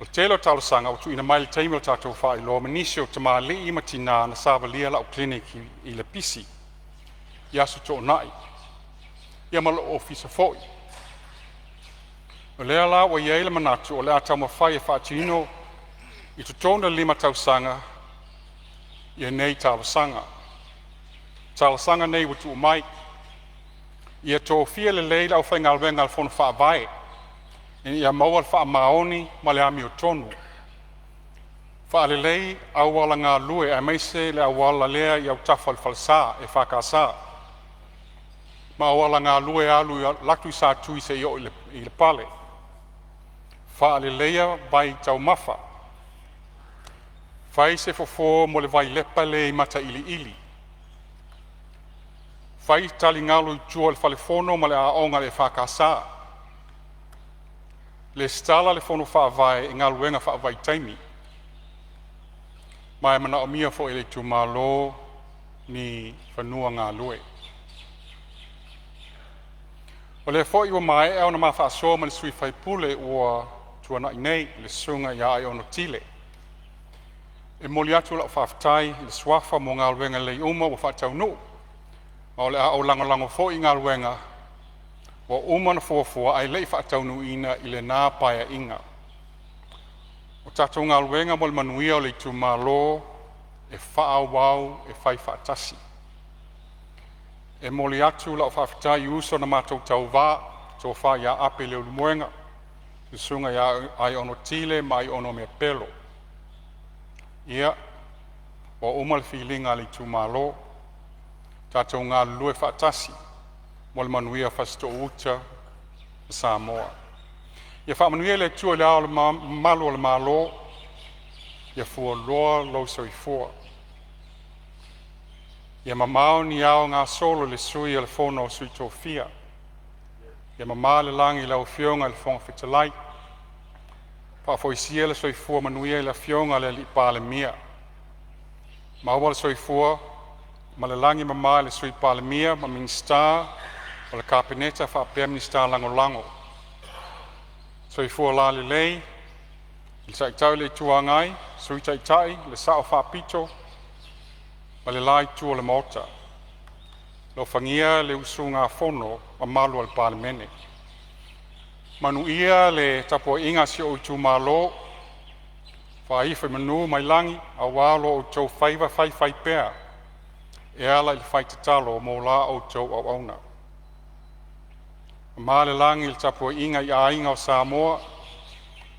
o tele o tausanga o tu ina mai le taimi o tātou wha iloa, manisi o tama li ima tina na sāwalia la o klinik i le pisi. Ia su tō nai. Ia malo o fisa foi. O lea la o iei le manatu o lea tau mawhai e whaatino i tu tōna 5 tausanga ia nei talasanga. Talasanga nei watu o mai. Ia tō fia le leila au whainga alwenga al whona whaavae. Ia maua al wha maoni ma le ami o tonu. Whaalelei awala ngā lue a meise le awala lea i au tafa al falsa e whakasa. Ma awala ngā lue alu latu i sa tui se i o i le pale. Whaaleleia bai tau mafa. Whai se fofo mo le vai lepa le i mata ili ili. Whai tali ngalu i tua le whalefono ma le aonga le whakasa. Le stala le fono whaavae i ngā luenga whaavai taimi. Mai mana o mia fo ele tu malo ni whanua ngā lue. O le fo iwa mai e ona mawha aso ma le sui whaipule ua tuana i nei le sunga ia ai ono tile. E moli atu la whaftai le swafa mo ngā luenga le uma wa whatau nu. Ma o le a o lango fo i ngā luenga wa uma na fuafua ai lei whatau nu ina i le nā paia inga. O tātou ngā luenga mo le manuia o le tu malo e whaawau e whai whaatasi. E moli atu la whawhitai uso na mātou tau wā, tō wha ia ape leo lumuenga, te sunga ia ai ono tile mai ono mea pelo. Ia, o uma le whilinga le tu malo, tātou ngā lue whaatasi, mo le manuia whasto uta Samoa. Ia whaamanuia le tua le ao le malo le malo, ia fua loa lo soi fua. Ia mamao ni ao ngā solo le sui le fono sui tō fia. Ia mamao le langi lau fionga le fonga whitalai. Whaafoisia le soi fua manuia le fionga le li Palemene. Maua le soi fua, ma le langi mamao le sui Palemene, ma mingstar, o le kapeneta whaapea mingstar lango lango. Soi fua la le lei, le taitau le tuangai, sui taitai, le sao whaapito, ma le lai tua le mota. Lo whangia le usu ngā fono ma malu al Palemene. Manu ia le tapo inga si o tu malo, whaifa manu mai langi, a walo o tau whaiva whai pēr, e ala i whai te talo mo la o tau au auna. Ma le langi le tapo inga i a inga o Samoa,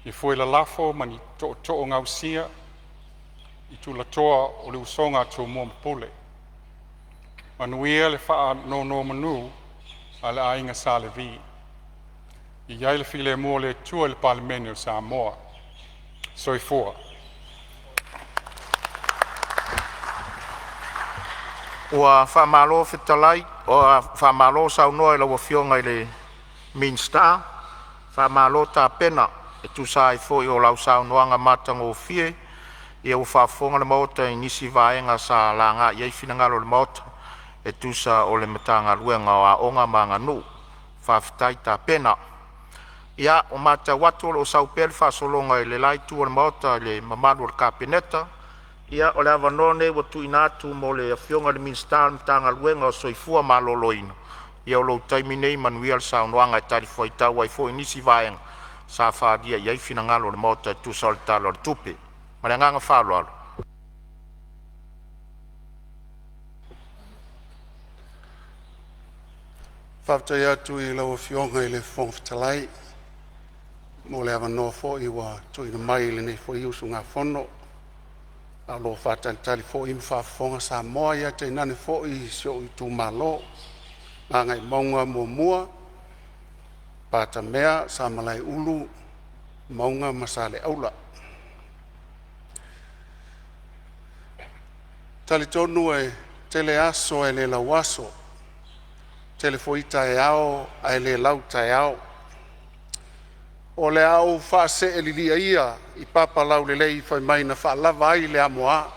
i fue la lafo mani to ngau sia, i tu la toa o le usonga tu mua mpule. Manuia le wha no manu a le ainga sa le vi. I iai le file mua le tua le Palemene o Samoa. Soi fua. Ua whamalo whitalai, o whamalo saunoa i lawa fionga i le Minsta, whamalo tā pena, e tu sa i fo i o lau saunoanga matango o fie, i au whafonga le maota i nisi vaenga sa la ngā iei finangalo le maota, e tu sa o le matanga luenga o a onga manga nu, whawhitai tā pena. Ia o mata watu o saupel whasolonga i le lai tu o le maota i le mamalu o le kapeneta, ia o le avanone watu inatu mo le fionga le Minsta matanga luenga o soifua maloloina. Ia o lo taimi nei manuia le saunoanga e tari fwai tau ai fo i nisi vaenga. sa whaadia iai fina ngalo le mauta tu sol talo le tupe. Ma le nganga whalo alo. Whaftai atu I lau fionga I le whongwhitalai. Mo le awa noa fo I wa tui na mai le nei fo I usu ngā whono. A lo whatantali fo I mwhawhonga Samoa ia te nane fo I sio I tu malo. Ngā ngai maunga mua. Pata mea sa malai ulu. Maunga masale aula. Tali tonu e tele aso e le lawaso. Tele foita e ao ai le lauta e ao. O le au whaase e lilia ia I papa lau le lei whai mai na whaalava ai le amoa.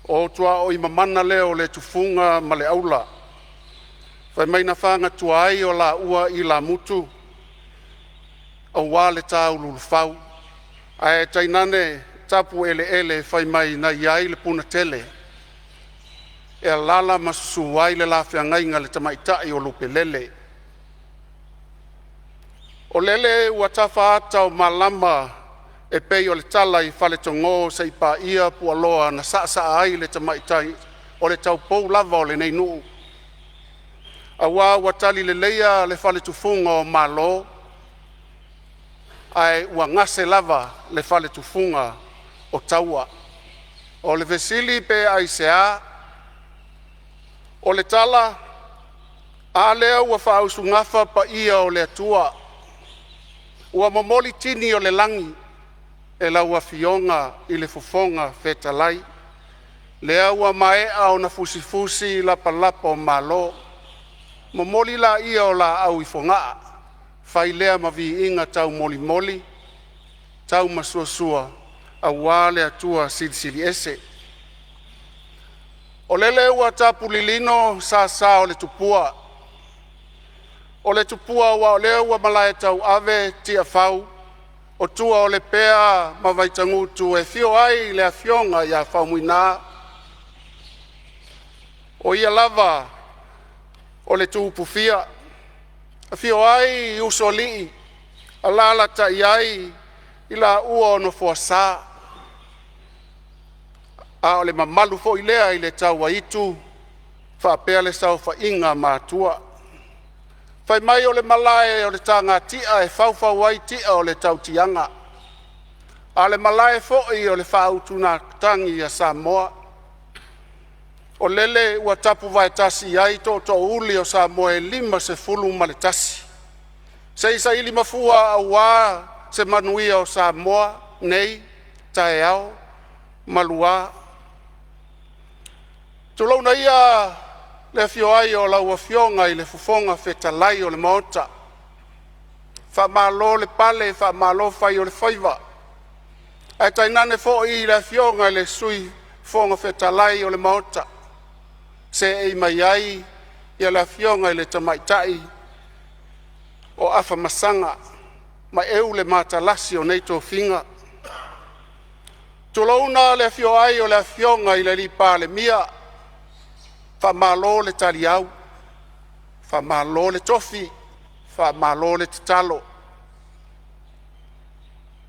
O tua o I mamana leo le tufunga ma le aula. Whai mai na whanga tua ai o la ua I la mutu. O wā le tāu lulufau. Ai tainane tapu ele whai mai na iai le puna tele. E lala masusu ai le la whiangainga le tamaitai o lupe lele. O lele ua tafa ata o malama e pei o le tala I whale tongo sa ipa ia pualoa na sa ai le tamaitai o le tau pou lava o le nei nuu. A wā watali le leia le whale tufunga o malo ai ua ngase lava le whale tufunga o taua. O le vesili pe ai sea o le tala a lea ua whaausu ngafa pa ia o le atua. Ua momoli tini o le langi e la ua fionga I le fofonga fetalai. Lea ua maea o na fusifusi la palapa o malo. Momoli la ia o la au ifonga. Fai lea mavi inga tau moli. Tau masuasua a wale atua sili ese. O lele ua tapu lilino sa o le tupua. O le tupua ua o leo ua malae tau ave tia fau. O tua o le pea mawaitangutu e fio ai le afionga ia fau muina. O ia lava o le tupufia. A fio ai usoli. A lala ta iai ila ua o no fuasa. A o le mamalu fo ilea I le tau waitu. Whapea le sau wha inga mātua. Whai mai o le malae o le tanga tia e whauwhau wai tia o le tau tianga. A le malae fo I o le whautuna tangi a Samoa. O lele ua tapu vai tasi ai to uli o Samoa e 50 ma le tasi. Se isa ili mafua a wā se manuia o Samoa nei tae au malua. Tulau na ia le fio ai o lau fionga I le fufonga fetalai o le maota. Wha malo le pale, wha malo fai o le whaiva. Ai tainane fo I le fionga I le sui fonga fetalai o le maota. Se e mai ai I le fionga I le tamaitai o afa masanga. Ma eu le matalasi o neito finga. Tulauna le fio ai o le fionga I le li Palemene. Fa malo le taliau, fa malo le tofi, fa malo le talo.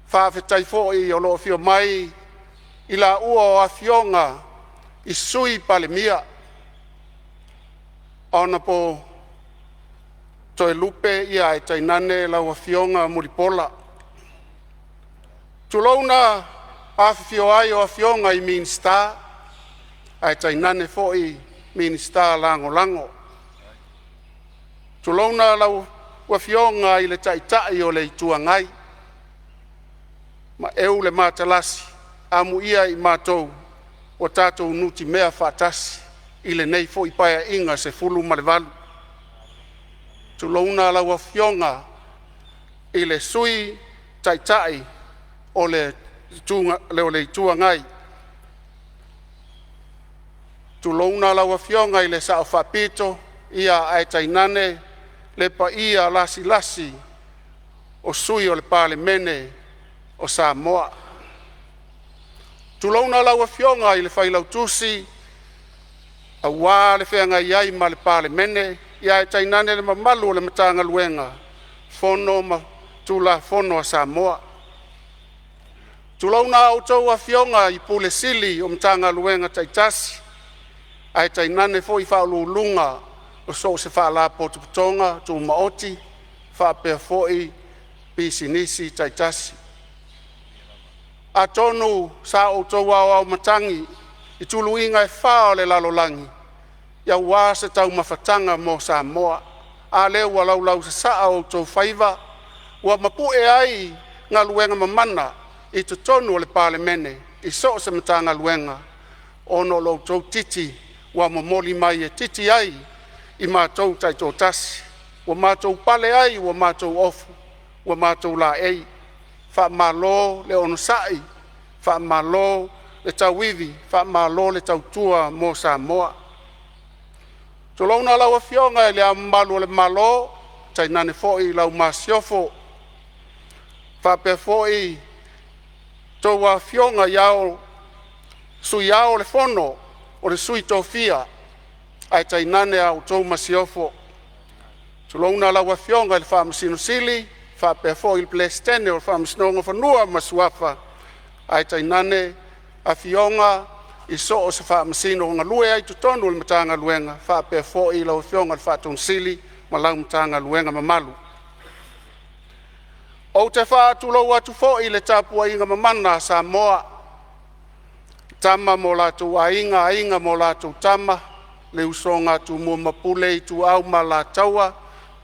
Fa fetai fo I o lo fio mai I la ua o afionga I sui Palemene. Ona po toe lupe ia e tainane la ua fionga muripola. Tulauna afio ai o afionga I minsta, ai tainane fo I minsta lango. Tulona lau ua fionga I le taitai o le ituangai. Ma eu le matalasi, amu ia I matou, o tatou nuti mea whatasi, I le nei fo I paia inga se fulu ma le valu. Tulona lau ua fionga I le sui taitai o le ituangai. Tulona lau fionga I le sao whapito, ia ai tainane, le pa ia lasi o sui o le Palemene o Samoa. Tulona lau fionga I le whailautusi, a wā le whianga iai ma le Palemene, ia ai tainane le mamalu o le matanga luenga, fono tula fono a Samoa. Tulauna o tau a fionga I pule sili o mtanga luenga taitasi. Ai tainane fo I whaululunga o so se whaala potuputonga tu maoti, whapea fo I pisi nisi taitasi. A tonu sa o tau au matangi I tulu inga e whao le lalolangi. Ia wā se tau mawhatanga mo Samoa. A leo wa lau se saa o tau whaiva. Wa mapue ai ngā luenga mamana I te tonu o le Palemene. I so se matanga luenga. Ono lo tau titi. Wa mamoli mai e titi ai. I mātou taito tasi. Wa mātou pale ai. Wa mātou ofu. Wa mātou la ei. Wha malo le ono sai. Wha malo le tau wivi. Wha malo le tau tua mo Samoa. Tulauna lau a fionga le a malu le malo. Tai nane foi lau masiofo. Whape foi tau a fionga iao. Sui iao le fono. O le sui tofia. Ai tai nane au tau masiofo. Tulauna lau a fionga le wha masino sili. Whape foi le plestene o le wha masinonga whanua masuafa. Ai tai nane a fionga. I so o se wha masino ngā lue ai tutonu le matanga luenga. Whape foi lau a fionga le wha tonsili. Ma lau matanga luenga mamalu. O te wha atulau atu foi le tapua inga mamana Samoa. Tama mo lātou ainga mo lātou tama. Le usonga tu mua mapule I tu au ma lātaua.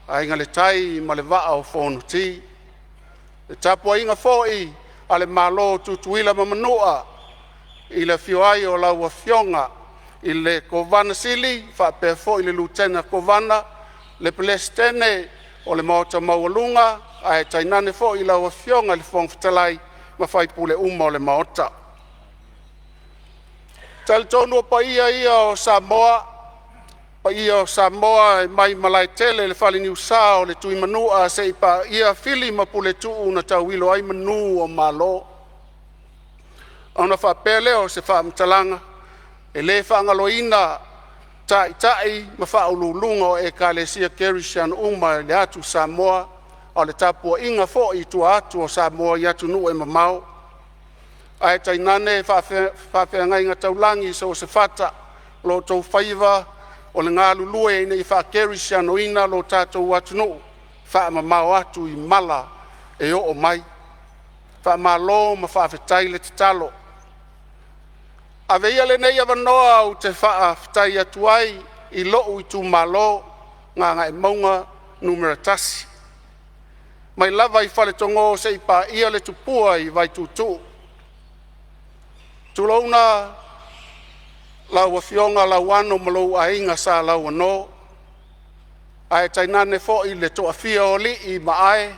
Ainga le tai ma le waa o Fonotaga. Le tapua inga foi a le malo tutuila mamanua. I le fioai o lau a fionga. I le kovana sili. Whape foi le lutena kovana. Le plestene o le maota maualunga. Ai tainane foi lau a fionga le fongfitalai. Ma fai pule uma o le maota. Tal tonu o ia o Samoa. Ia o Samoa mai malai tele le fali ni usao le tui manua se ipa ia fili ma pule tuu na tauilo ai manu o malo. Ona whapele o se whaamtalanga. E le whaangaloina tai ma whaululunga o e ka le sia kerishan uma le atu Samoa. O le tapua inga fo I tua atu o Samoa I atu nu e mamau. Ai tainane whawhea ngai ngā taulangi so se whata lo tau whaiva o le ngā lulue ina I whakerisha no ina lo tātou atu no. Wha mamau atu I mala e o mai. Wha malo ma whawhetai le te talo. A veia le nei awanoa o te whawhetai atu ai I loo I tu malo ngā e maunga numera tasi. Mai lava I whale tongo se I pa ia le tupua I vai tutu. Tulauna lau a fionga lau ano malou a inga sa lau ano. Ai tainane fo I le toa fia o li I maae.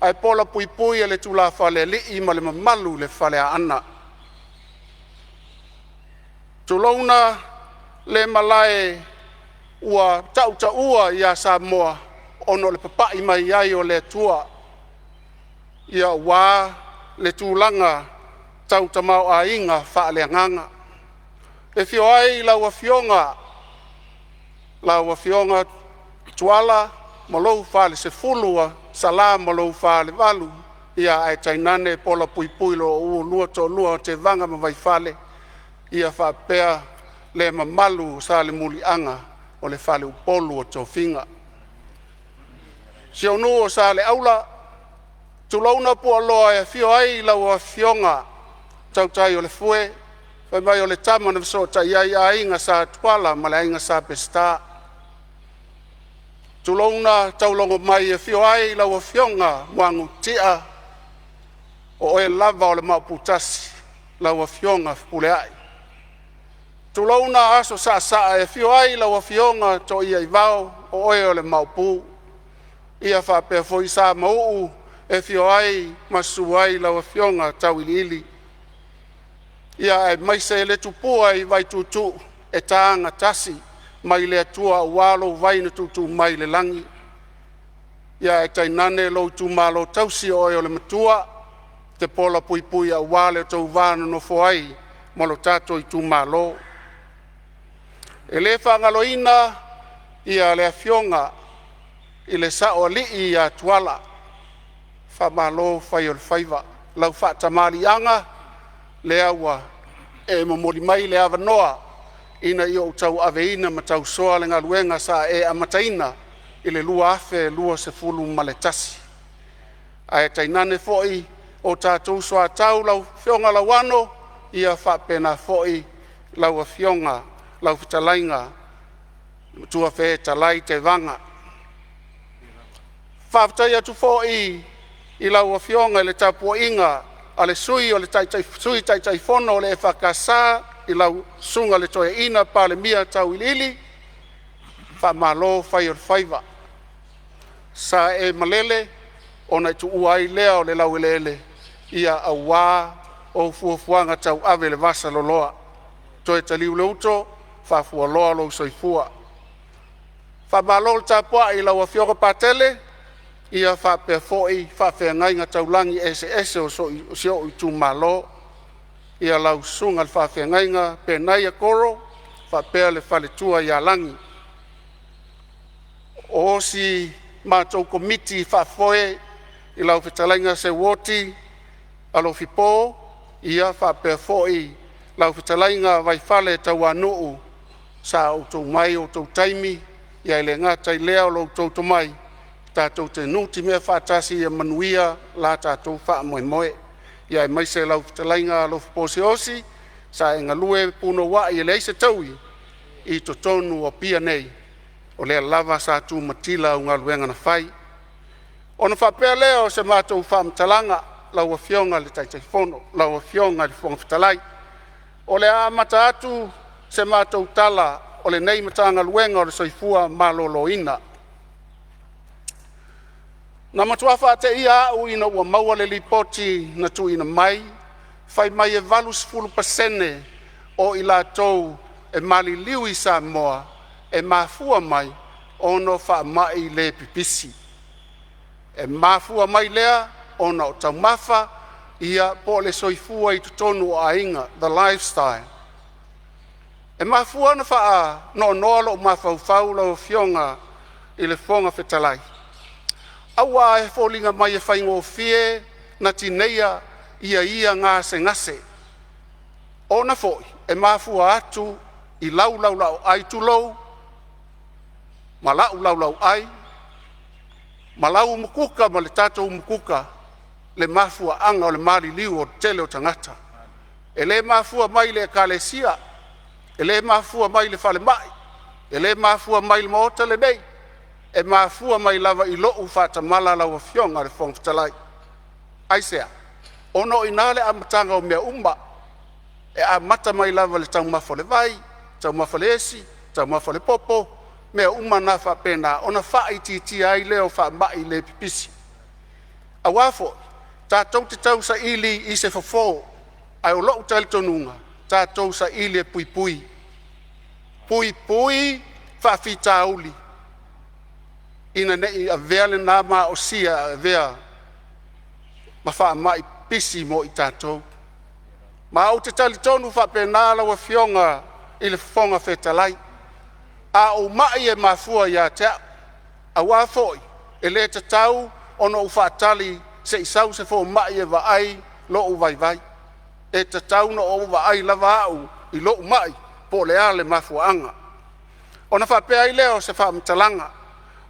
Ai pola pui pui le tula whale li I ma le mamalu le whale a ana. Tulauna le malae ua tauta ua I a Samoa. Ono le papai mai ai o le tua. Ia wā le tūlanga tauta mau a inga wha le nganga. E fio ai lau a fionga tuala malou wha le se fulua sala malou wha le walu. Ia ai tainane pola pui pui lo ua lua to lua te vanga ma vai whale. Ia wha pea le mamalu sa le muli anga o le whale upolu o to finga. Sio nuo sa le aula, tulauna pua loa e fio ai lau a fionga, tautai o le fue, whai mai o le tama na viso tai ai a inga sa tuala, ma le inga sa pesta. Tulauna taulongo mai e fio ai lau a fionga, muangu tia, o e lava o le mauputasi, lau a fionga pule ai. Tulauna aso sa e fio ai lau a fionga, to ia I vau, o e o le maupu. Ia whapea foi sa mau e fio ai masu ai lau a fionga tau ili. Ia e maise le tupua I vai tutu e taanga tasi mai le atua walo vai na tutu mai le langi. Ia e tainane lo tu malo tausi o le matua te pola pui pui a wale tau vana no foai mo lo tato I tu malo. E le whangaloina ia le fionga I le sao li I a tuala. whamalo whai o le whaiva. Lau whaatamarianga le awa e mamori mai le awa noa ina i o tau aveina ma tau soa le ngaluenga sa e amataina i le lua afe lua se fulu maletasi. Ai tainane foi o tātou soa tau lau whionga lau ano ia whapena foi lau a whionga lau whitalainga tua whe talai te vanga. Whaftai atu foi i lau a whionga le tapua inga a le sui o le sui tai fono o le whakasa i lau sunga le toe ina Palemene tau ilili whamalo whai o whaiva. Sa e malele o nei tu uai lea o le lau elele ia a wā o fuafuanga tau ave le vasa loloa. Toe taliu le uto whafua loa lo soifua. Whamalo le tapua i lau a whioga patele ia whapea foi whapea ngainga taulangi ese o sio i tu malo ia lau sunga le whapea ngainga pe naia koro whapea le whale tua ia langi. O si mātou komiti whafoe i lau whitalainga se woti alo fipo ia whapea foi lau whitalainga vai whale tau anuu sa o tau mai o tau taimi ia ele ngata i lea o tau to mai tātou te nuti mea whātasi ia manuia la tātou wha moe moe. Ia e maise lau whitalainga alo fiposi osi sa e ngalue puno wa i ele eise taui i to tonu o pia nei o lea lava sa tu matila o ngaluenga na whai. Ona whapea leo se mātou whamtalanga lau a whionga le taitaifono, lau a whionga le whonga whitalai. O le a mata atu se mātou tala o le nei matanga luenga o le soifua malolo ina. Na matuafa te ia au ina ua maua le lipoti na tu ina mai, whai mai e valus fulu pasene o i la tou e mali liwi Samoa e mafua mai ono wha mai le pipisi. E mafua mai lea ona o tau mafa ia po le soifua i tutonu o ainga, the lifestyle. E mafua na wha no noalo o mafau lau whionga i le whonga whetalai. Awa e fōlinga mai e whaingo fie na tineia ia ngase. Ona foi, e mafua atu i lau ai tulou, ma lau ai, ma lau umukuka ma le tatou umukuka, le mafua anga o le mali liu o tele o tangata. E le mafua mai le kalesia, e le mafua mai le whale mai, e le mafua mai le maota le nei, e mafua mai lava i loo whata mala lau a whionga le whongfitalai. Aisea, ono inale amatanga o mea umba, e a mata mai lava le tau mafo le vai, tau mafo le esi, tau mafo le popo, mea uma na whapena, ona wha iti ai leo wha mai le pipisi. A wafo, tātou te tau sa ili i se fofo, ai o loo tali tonunga, tātou sa ili e pui. Pui, whawhita uli. Ina nei a vea le nama o sia a vea, ma wha mai pisi mo i tātou. Ma au te tali tonu whapena la wa whionga i le whonga whetalai. A o mai e mafua ia tea, a wafoi, e le te tau, ono u whaatali, se isau se fo mai e vaai lo u vai. E te tau no o vaai lava au i lo u mai po le ale mafuanga. Ona whapea i leo se whaamtalanga.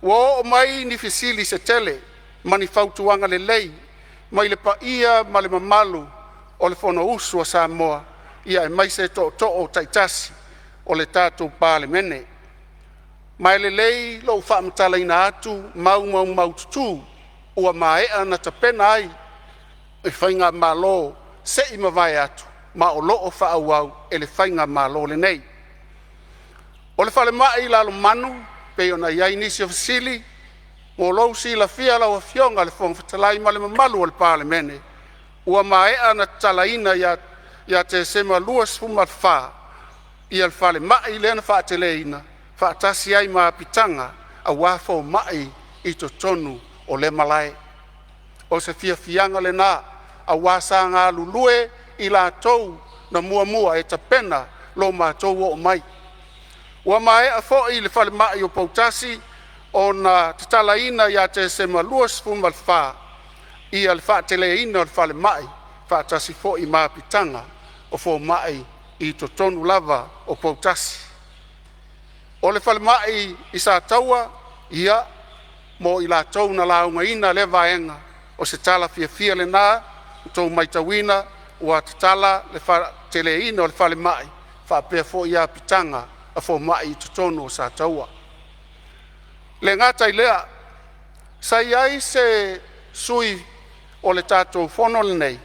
Wo o mai ni fisili se tele, mani fautuanga le lei, mai le pa ia ma le mamalu o le fono usu a Samoa, ia e mai se to o taitasi o le tātou Palemene. Mai le lei lo whaamtala ina atu, mau tutu, ua maea na tapena ai, e whainga malo se ima vai atu, ma o loo whaauau e le whainga malo le nei. O le whale mai lalo manu, pe ona iai nisi o fasili, mo lou si la fia lau a whionga le whongwhitalai ma le mamalu o le Palemene, ua maea na talaina ia te sema luas fumat wha, ia le whale mai lena whaateleina, whaatasi ai maa pitanga, a wafo mai i to tonu o le malai. O se fianga le nā, a wasa ngā lulue i la tou na mua e tapena lo mātou o mai. Ua mai a fo i le whale mai o pautasi o na tatalaina ia te sema luas fumal wha, ia le faateleina o le falemai faatasi foʻi mapitaga o fomaʻi i totonu lava o poutasi o le falemaʻi i sa taua ia mo i latou na laugaina le vaega o se tala fiafia lenā tou maitauina ua tatala le faateleina o le falemaʻi faapea foʻi ia pitaga a fomaʻi i totonu o sa taua le gata i lea sai ai se sui o le tatou fono lenei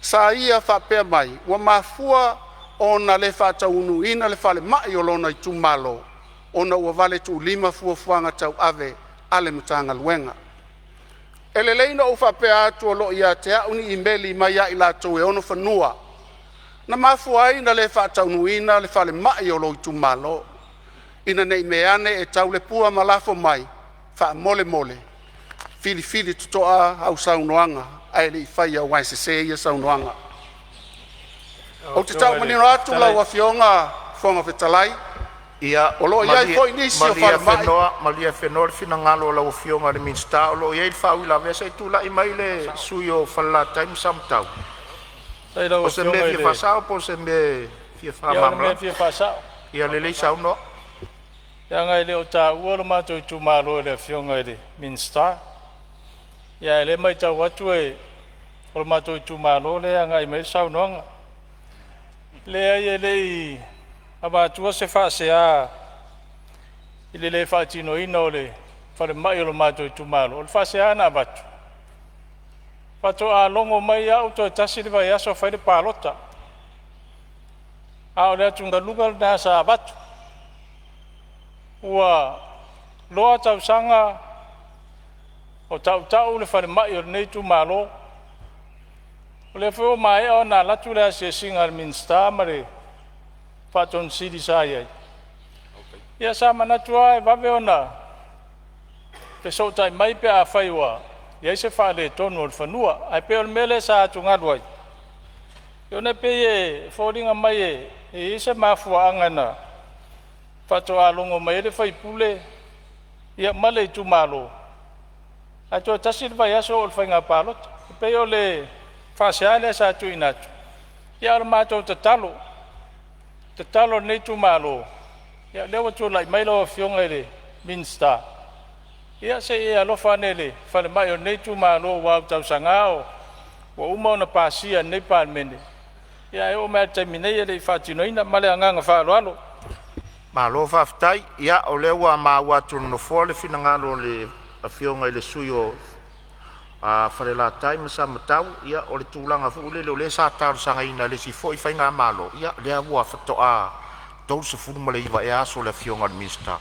sa ia faapea mai ua mafua ona le faataunuina le falemaʻi o lona itumālo ona ua vale tuulima fuafuaga tauave a le matagaluega e leleina ou faapea atu o loo iā te aʻu ni imeli mai aʻi latou e ono fanua na mafua ai na le faataunuina le falemaʻi o lo itumālo ina neʻi me ane e taulepua ma lafo mai faamolemole filifili totoʻa au saunoaga ae leʻi faia uae sesē ia saunoaga ou te taumanino atu lau afioga foga fetalai ia o loo iai foʻi nisi o falemaʻi malia fenoa le finagalo o lau afioga le minista o loo iai le faauila avea sai tulaʻi mai le sui o falataimi samatau o se mea fia fasao po se mea fia famamala ia lelei saunoa ia gai le o tāua lo matou itumālo e le afioga i le minista ia e le mai tau atu e o le matou itumālo le agai mai le saunoaga lea ia leʻi avatua se faaseā i le lē faatinoina o le falemaʻi o lo matou itumālo o le faaseā na avatu faatoʻalogo mai aʻu toe tasi le vaiaso fai le palota a o le atu galuga lenā sa avatu ua loa tausaga o taʻutaʻu le falemaʻi o lenei tumālo o le foi o maeʻa ona latu le asiasiga le minista ma le faatonosili sa iai ia sa manatu a e vave ona pe soʻotaʻi mai pe afai ua iai se faaletonu o le fanua ae pe o le mea le sa atugalu ai e ona pei e foliga mai e i se mafuaaga na faatoʻalogo mai le faipule ia ma le itumālo ae toe tasi le vaiaso o le faiga palota pei o le faaseā lea sa tuuina atu ia o le matou tatalo lenei tumālo ia lea ua tualaʻi mai lau afioga i le minista ia seʻi e alofa ane le falemaʻi o lenei tumālo ua au tausaga o ua uma ona pasia lenei palemene ia e o mea le taimi nei e leʻi faatinoina ma le agaga faaloalo malo faafetai ia o lea ua maua atu nonofoa le finagalo o le afioga i le sui o falelatai ma samatau ia o le tulaga foʻi lele o lē sa talosagaina lesi foʻi faiga malo ia lea ua fatoʻa tolusefulu ma le iva e aso le afioga o le minista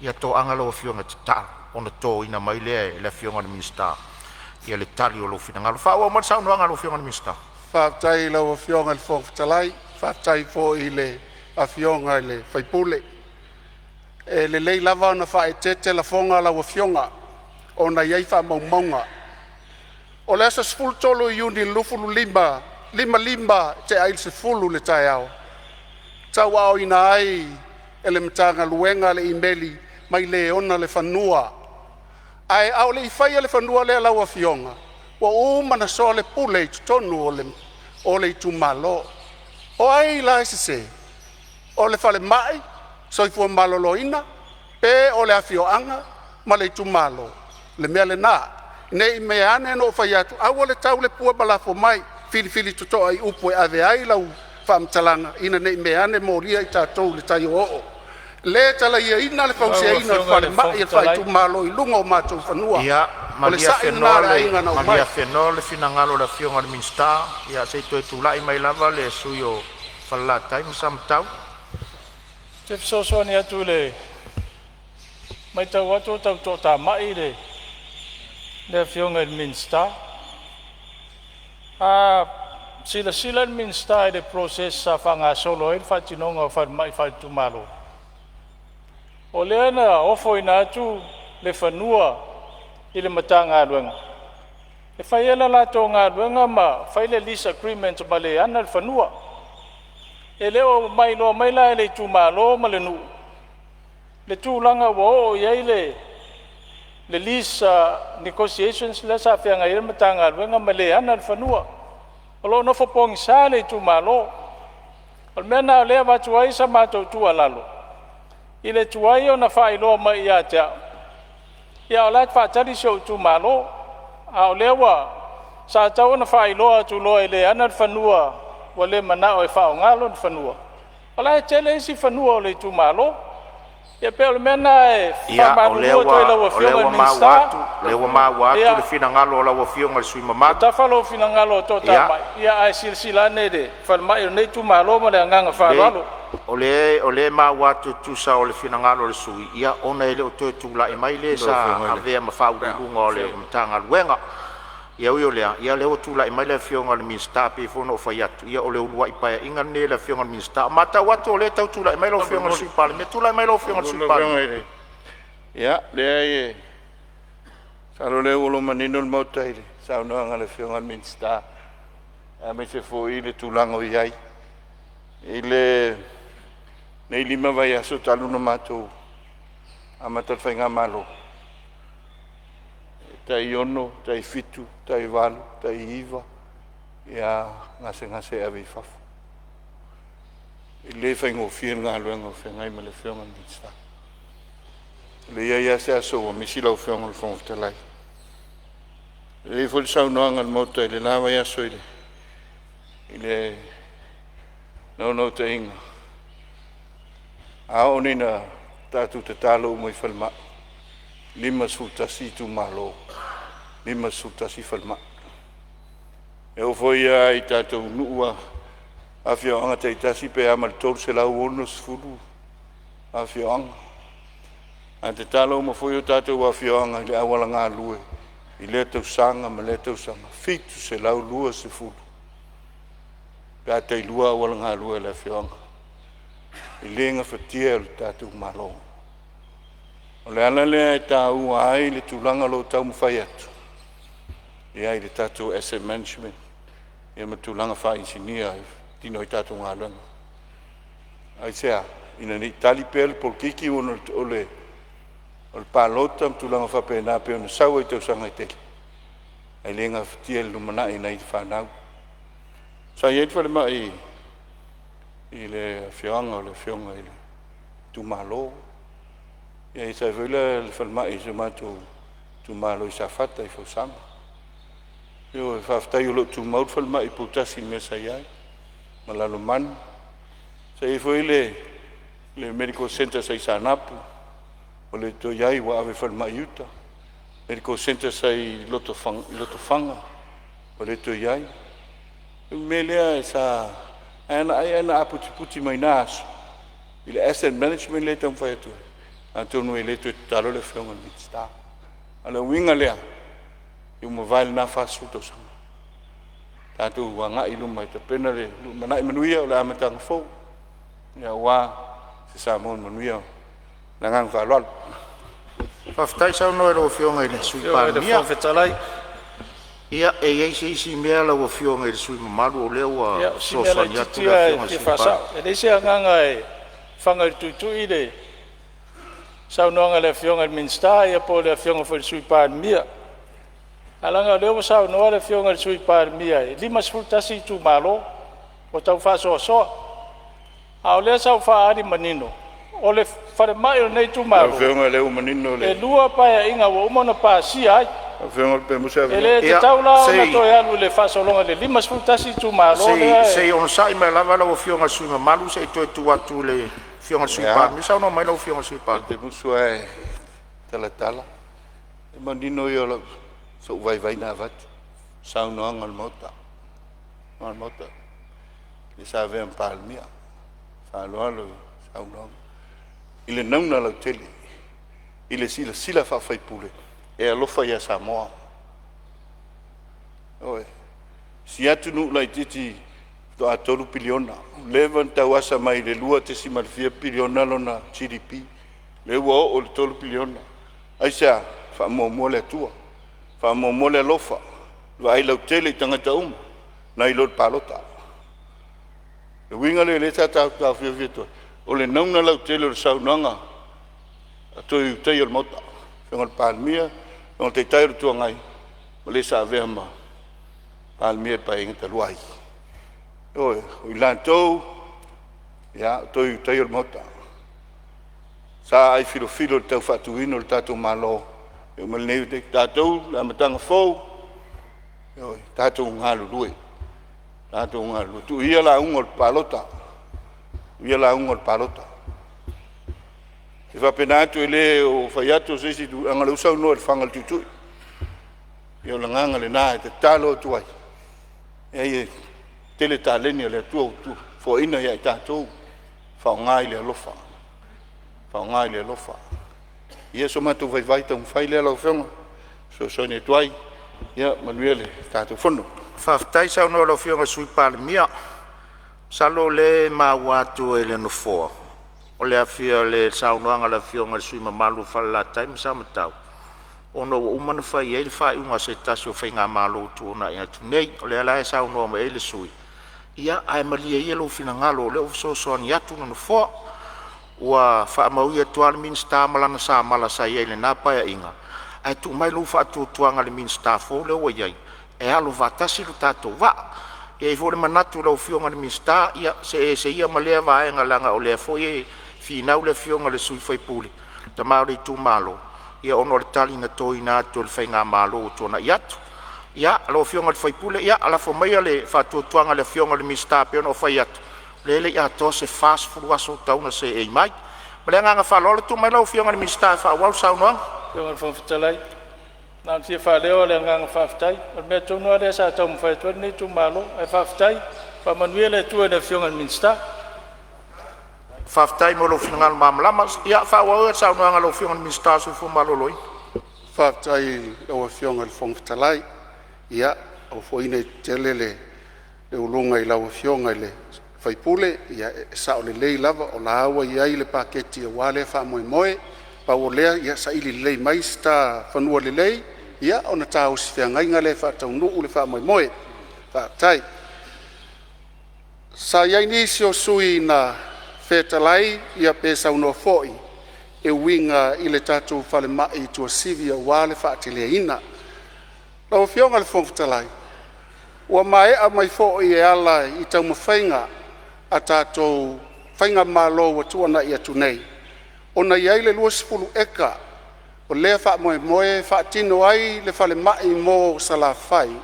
ia toʻaga lou afioga tataʻa ona toina mai lea e le afioga o le minista ia le tali o lou finagalo faaua ma le saunoaga lou afioga o le minista faafetai lau afioga i le foga fetalai faafetai foʻi i le afioga i le faipule e lelei lava ona faaetete lafoga lau afioga ona iai faamaumauga o le asa sefulutolu iuni lufulu lima te ai le sefulu le taeao tauaoina ai e le matagaluega le imeli mai le ona le fanua ae ao leʻi faia le fanua lea lau afioga ua uma na soa le pule i totonu o le itumālo o ai la sesē o le falemaʻi soifua maloloina pe o le afioaga ma le itumālo le mea lenā nei mea ane no fai atu aua le tau le pua balafo mai filifili totoa i upu e ave ai lau whaamatalaga ina nei mea ane moria i tātou le tai o le tala ia ina le fausea ina le whare mai e whai tu malo i lunga o mātou whanua ia malia whenua le finangalo le fionga le minsta ia se toi tulai mai lava le sui o whalatai masamtau te whesosoni atu le mai tau atu tau tō tā mai le fionga le minsta sila le minsta i le proses sa whanga solo i whatinonga o whaimai whaitu malo o lea na ofo ina atu le whanua i le mata ngā ruenga. E whaiela lato ngā ruenga ma whaile lease agreement ma le ana le whanua. E leo mai loa mai la le tū malo ma le nuu. Le tūlanga wa o iei le le lease negotiations le sa fe ngai le tanga wenga male ana le fanua o lo no fo pong sa le tu malo o mena le va tu ai sa ma tu alalo ile tu ai ona fa ilo ma ia ta ia o la fa tali so tu malo a o le wa sa ta ona fa ilo tu lo ile ana le fanua o le mana o fa ngalo le fanua o la tele si fanua le tu malo ia pe o mena e fa ma lo to ile wa fio le wa ma wa tu le fina ngalo la wa fio ngal sui mama ta falo fina ngalo to ta mai ia ai silsila ne de fal mai ne tu malo ma le nganga fa lo o le ma wa tu sa o le fina ngalo le sui ia ona ile o tu la e mai le sa ave ma fa u ngo le mtanga luenga ia o le ia le o tu la e mai le fio ngal minsta pe fo no fa ia ia o le ulua i pa inga ne le fio ngal minsta mata wa to le tu la e mai lo fio ngal sui pale me tu la e mai lo fio ngal sui pale ia le ai Salo le ulo manino le mautaile, sao noa ngale fionga minsta, a me se fo i le tulango i ai. I le, nei lima vai aso talu no matou, a matal whainga malo. Tai ono, tai fitu, tai walu, tai iwa, ia ngase awe fafu. I le whaingo fien ngā luenga whaingai ma le fionga minsta. Le ia se aso wa misila o fionga le fonga talai. Le fol sau noanga le mota le lava ia so ile no te inga a onina tatu te talo mo falma lima sultasi tu malo lima sultasi falma e o foi ai tatu nuua afio anga te tasi pe amal tol se la unos fulu afio anga ante talo mo foi o tatu afio anga le awala nga lue I le tau sanga ma le tau sanga fitu se lau lua se fulu. Pea tei lua wala ngā lua le whionga. I le nga whatia o le tātou malo. O le ana lea e tā ua ai le tūlanga lo tau mwhai atu. I ai le tātou asset management. I ma tūlanga whai insinia tino i tātou ngā luanga. Ai sea, ina ni tali pēle pol kiki o le o le palota tulanga whapena pe ona sau i tau sanga i tele. Ai lenga whatia le lumana i nei whanau. Sa i whale mai i le whianga o le whionga i le tumalo. Ia i sai whaile le whale mai i se mātou tumalo i sa whata i whausanga. Io e whaftai o lo tumaut whale mai i putasi mea sa iai. Ma lalo manu. Sa i whaile le medical center sa i sa napu. O le to iai wa ave whal mai uta. Medical center sai loto fanga. O le to iai. Me lea e sa ana aputi mai nāsu. I le asset management le tam whai atu. Antonu e le to talo le whionga mitsta. Ala winga lea. I uma vaile nā whasu to sanga. Tātou wanga i luma i ta pena le manai manuia o le amatanga fau. Ia wā se Samoa manuia nangang whalwal. Whaftai sau noe ro whionga i le sui pānia. Ia e isi mea la wa whionga i le sui mamaru o leo a sosa i atu la whionga sui pānia. E leise anganga e whanga i tutu i le sau noanga le whionga i minsta ia po le whionga fo i sui pānia. Alanga leo sau noa le whionga i sui pānia e lima sfultasi i tu malo o tau whasoa soa. Ao lea sau whaari manino. O le whare mai o nei tu maro. O whionga leo manino le. E lua paia inga wa umona pāsia ai. O whionga pe musa. E le te taula o na toi alu le whasolonga le lima sfultasi tu maro. Sei ono sai mai lava la o whionga sui mamalu sei toi tu atu le whionga sui pānia. Misau no mai la o whionga sui pānia. Te musa e tala. E manino i o la so vai nā vatu. Sau noanga al mota. Al mota. Le sa vean Palemene. Whaloalo sau noanga. I le nauna Lautele, i le sila whawhai pule, e alofa ia Samoa. Oe, si atu nu lai titi to a tolu piliona, levan tau asa mai le lua te si malfia piliona lona GDP, le ua o le tolu piliona. Aisa, wha le atua, wha le alofa, wa ai Lautele i tangata na i lor palota. Le winga le tata fia toa. O le nauna Lautele o le saunanga a toi utei o le mota. whionga le Palemene, o te tairu tua ngai, o le sa vea ma, Palemene pa inga te luai. Oi, o ilantou, ia, toi tai o mota. Sa ai filo le tau whatuino le tātou malo, e o malineu te tātou, la matanga fau, oi, tātou ngalu lue, tātou ngalu lue. Tu ia la unga le palota, ia la unga le palota. E whapena atu ele o whaiato se si tu angale usau noa le whangal tutui. Ia o langanga le nā e te talo atu ai. E ai tele tā leni o le atua o tu. Fo ina ia i tātou. Whao ngai le alofa. Whao ngai le alofa. Ia so matu vai tau whai le alau whenga. So ne tuai. Ia manuia le tātou whono. Whaftai sau no lau whionga sui Palemene. Salo le mawatu e le no foa. O le afia le saunoanga la whionga le sui mamalu whala taim sa matau. Ono umana whai e le whai unga se tasi o whainga malo tu ona i atu nei. O le alae saunoa ma e le sui. Ia ai malia i alo whina ngalo le o soani atu na no foa. Ua wha maui atuana minsta malana sa mala sa i le napa ya inga. Ai tu mai lu wha atu tuanga le minsta fo le o iai. E alo vatasi lu tato wa. Ia i fo le manatu lau whionga le minsta. Ia se ia malea vaenga langa o le fo i finau le whionga le sui whai puli. Ta maori tu malo. Ia ono le tali na toi na atu le whainga malo o tona i atu. Ia alo whionga le whai puli. Ia ala fo mai le wha tuanga le whionga le minsta pe ono whai atu. Lele ia to se fast food aso tauna se e mai. Mele nga whalole tu mai lau whionga le minsta wha wau sau noang. Whionga le whawhitalai. Nā tia whaleo le nganga whawhitai. O mea tūnua rea sa tau mwhaitua ni tu malo. E whawhitai. Whamanuia le tua le whionga le minsta. Whaftai mo lo whinga mamalama, ia whaua sau noanga lo whionga minsta su fu maloloi. Whaftai o whionga le whongwhitalai, ia o whoine telele le ulunga i lau whionga le whaipule, ia sa o le lei lava o la awa iai le paketi a wale wha moe moe, pa o lea ia sa ili lei mai sta whanua le lei, ia o na tāu si whiangainga le whatau nuu le wha moe moe. Whaftai. Sa iai nisi o sui na Fetalai ia pesa uno foi e winga ile tatu fale mai tua sivia wale fatile ina. Lau whionga le whongwhitalai. Ua mai a mai foi e ala i tau mawhainga a tātou whainga malo wa tuana i atu nei. O na iai le lua sipulu eka o lea wha moe moe wha tino ai le fale mai mo sala whai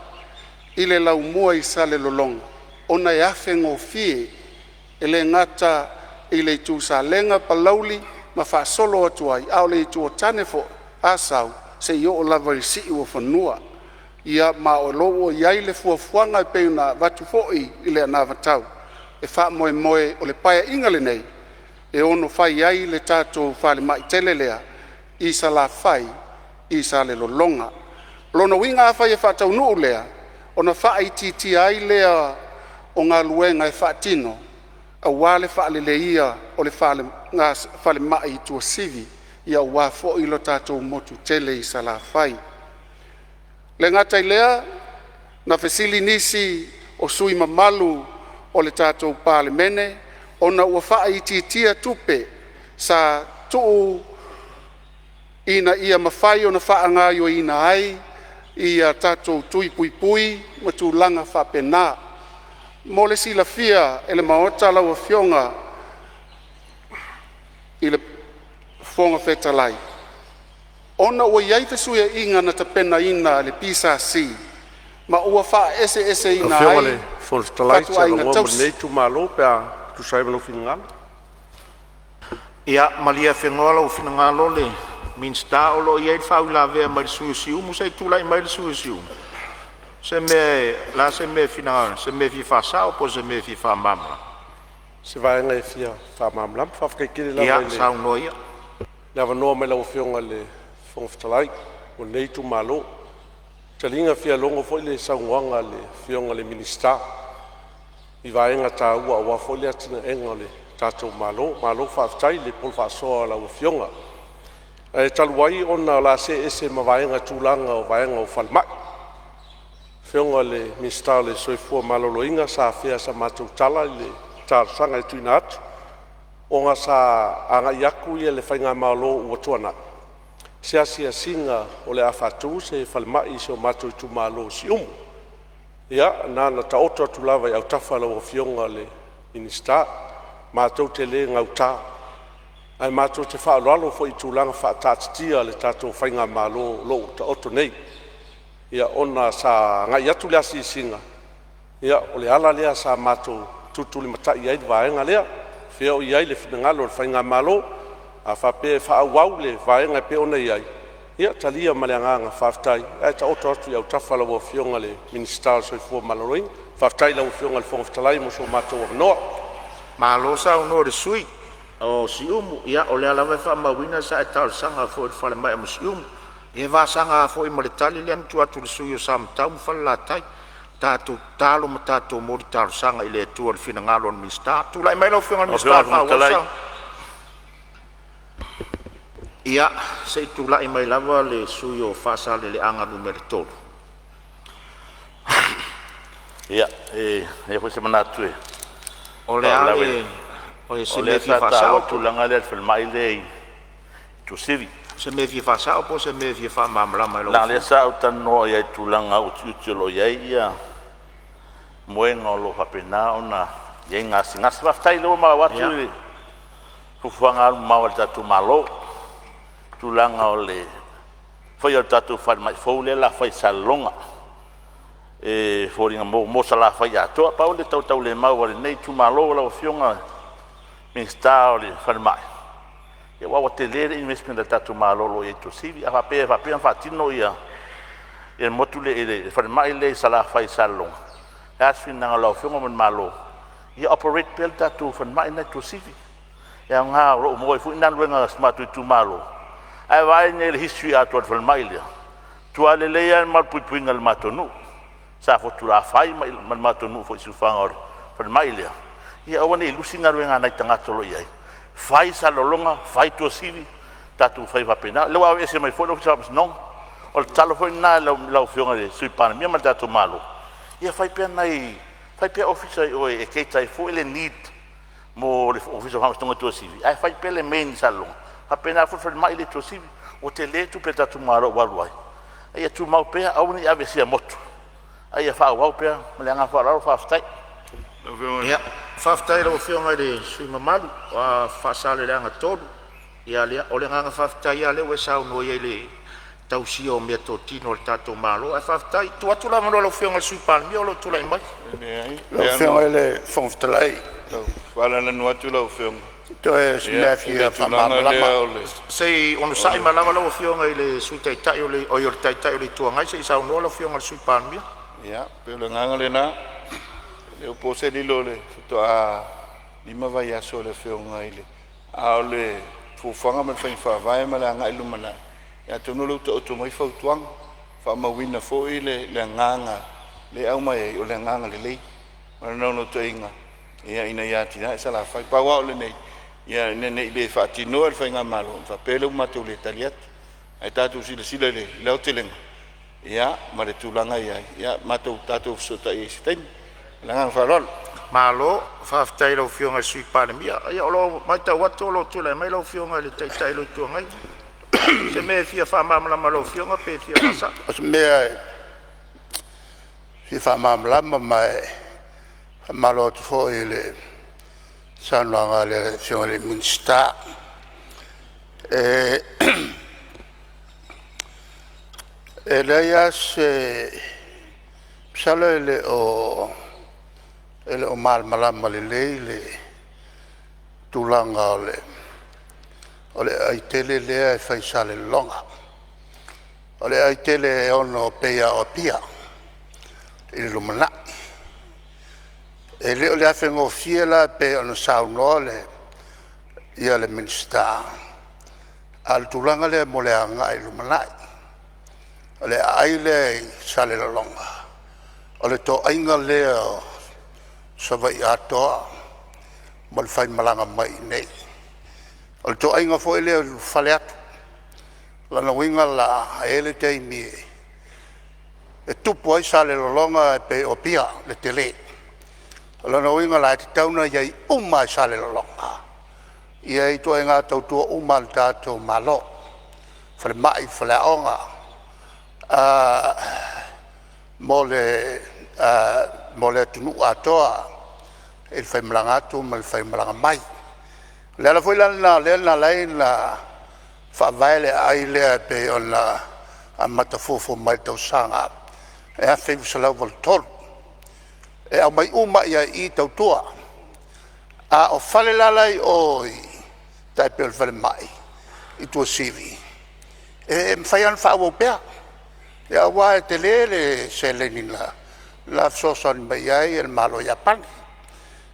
i le lau mua i sale lolonga. O na iafe ngō fie e le ngata i le tu sa lenga palauli ma fa solo atu ai au le tu tane fo asau se yo lava si o fanua ia ma o lo ia le fuafuanga pe na vatu fo i le na vatau e fa moe moe o le paia ingale nei e ono fai ai le tato fa le mai telelea i sala fai i sale lo longa lona winga fa e fa tau no lea ona fa i titi ai lea o ngā luenga e fa tino a wale whaale le ia o le whaale mai tua sivi ia wā fo i lo tātou motu tele i sala whai. Le ngatai lea, na whesili nisi o sui mamalu o le tātou Palemene, o na ua wha i tia tupe sa tuu ina ia mawhai o na wha angaio ina ai, ia tātou tui pui pui, ma tū langa wha pena. Mo le sila fia e le maota lau a whionga i le whonga Fetalai. Ona ua iai fesuia inga na ta pena ina le pisa si, ma ua wha ese ina ai. A whionga le Fetalai sa ngoma nei tu malo pe a tu saiba lau whingalo. Ia malia whengoa lau whinangalo le minsta o lo iai whau la vea mai suisiu, musai tūlai mai suisiu. Se me fina se me fi fa sa o po se me fi fa mama. Se vai ngai fia fa mamlam fa ka kile la ia sa no ia. La va no me la whionga le Fetalai o nei tu malo. Talinga fia longo foi le saunga le whionga le minista. I vai nga ta ua foi le atina enga le tatou malo fa tai le pol fa so la whionga. E taluai ona la se ese mavaenga tulanga o vaenga o falmai. Whionga le minsta le soifua maloloinga sa fea sa matou tala le tārsanga e tuina atu. O ngā sa anga iaku ia le whainga malo ua tuana. se asiasinga o le afatu se falmai se o matou tumālo si umu ia na taoto atu lava i autafa lau afioga le minista matou te lē gautā ae matou te fa'aloalo fo'i i tulaga fa'atatitia le tatou faiga mālō lo'u taoto nei ia ona sa gai atu le asisinga ia o le ala lea sa matou tutuli mata'i ai le vaega lea fea o i ai le finagalo o le faiga mālō a fape fa'auau le vaega e pe ona i ai ia talia ma le agaga faafetai ae taoto atu i autafa lau afioga le minista o le soifua maloloiga faafetai lau afioga le fogafetalai mo so matou avanoa Malo saunoa le sui o siumu ia o le alava fa'amauina sa e talosaga fo'i le falemai mo siumu ia vasaga fo'i ma le tali le anitu atu le sui o samatau ma falalatai tatou talo ma tatou mo le talosaga i le atua le finagalo o le minista tula'i mai lau fioga le minista fa'auasa ia se tula'i mai lava le sui o fa'asalele'aga numere 3 ia e foi semana atu o le ale o e se me fi fasao tulaga le falmai le tu sivi se me fi fasao po se me fi fa mamlama lo la le sa utano ia tulaga o tiutilo ia moenga o lo hapena ona ia ngasi waftai lo ma watu fuanga ma tatu malo tulaga o le foi o tatu falmai foule la foi salonga e foringa mo sala fai ato pa onde tau le mau le nei tu malo la fionga minsta o le falmai e wa tele investment da tatu malo lo e to sivi a pe fatino ia e motule e falmai le sala fai salonga as fina la fionga mon malo ia operate pel tatu falmai na to sivi e nga ro mo fu nan wenga smart tu malo ai vai ne history ato falmai le tu ale le ia mal puingal matonu sa fotura fai mal matonu fo sufanga per mailia ia awani lusinga ruenga na tanga tolo ia fai sa lolonga fai to sivi tatu fai va pena le wa ese mai fo no sabes non o talo fo na la fionga de sui pan mi ma tatu malo ia fai pena i fai pe officer o e ke tai fo ele need mo le officer ha stonga to sivi ai fai pele main salon apena fo per mailia to sivi o te le tu pe tatu malo walwai ia tu mau pe awani ave sia moto ai fa wa pe me nga fa ra fa stai ia faftai lo fionga de sui mamalu a fasale langa todo ia le o le nga faftai ia le we sau no ia le tausi o me to tino tato malo a faftai tu atu la lo fionga sui pan mi o lo tu la mai lo fionga le fonftalai wala na no atu lo fionga to e sina fia fa mamala sei ono sai malava lo fionga ile sui tai tai o le o yor tai tai o le tu ngai sei sau no lo fionga sui pan mi ia pe le nganga le na le o pose li lo le to a lima vai aso le fionga ile a le fufanga me fa vai ma la ngai lu mana ya to no lo to mai fa tuang fa ma wina fo ile le nganga le au mai o le nganga le ma no to inga ia ina ya tina sa la fa pa wa le nei ia ne le fa tino le fa nga malo fa pele ma to le taliat ai tatu sile le o telenga ia ma le tulanga ia matou tatou sota i sten langa farol malo faftai lo fionga sui palemia ia lo mai ta wato lo tu le mai lo fionga le tai tai lo tu ngai se me fia fa mamla malo fionga pe fia masa as me si fa mamla mai malo tu fo ile sananga le fionga le minsta Elias sala ele o mal malama le tulanga ole ai tele le fai sale longa ole ai tele ono peia o pia il lumana ele ole afengo fiela pe ono saunole ia le minsta al tulanga le moleanga il lumana ole aile sale longa ole to ainga le so vai ato mal fai malanga mai nei ole to ainga fo ele faleat la no winga la ele te mi e tu poi sale longa pe opia le tele la no winga la te tauna ia uma sale longa ia i to ainga to tu uma tato malo whare mai whare aonga mo le tunu atoa e le whaimalanga atu ma le whaimalanga mai. Le ala fwoi lana lai na whaavaele ai lea pe o na a matafofo mai tau sanga e a whaifu salau wal tolu e au mai uma ia i tau tua a o whale lalai oi tai pe o le whale mai i tua sivi e mwhai an whaau pea e a wae te lele se leni la sosan mai ai e le malo Japani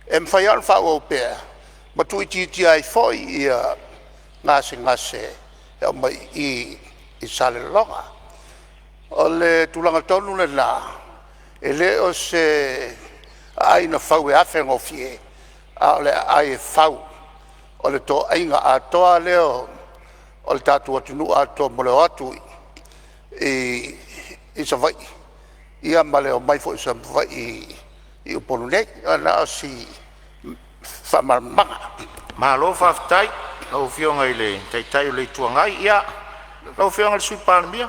e mwhai an whaau pea ma tui titi ai foi ia ngase e au mai i sale longa o le tulanga tonu le la e le o se ai na fau e afe ngofie a le ai e fau o le to ainga atoa leo o le tatu atunu atoa mo le atu i sa vai ia ma le o mai fo i sa vai i uponu nei ana o si whamarmanga Malo whaftai, lau whionga i le teitai o le tuangai, ia, lau whionga le sui Palemene,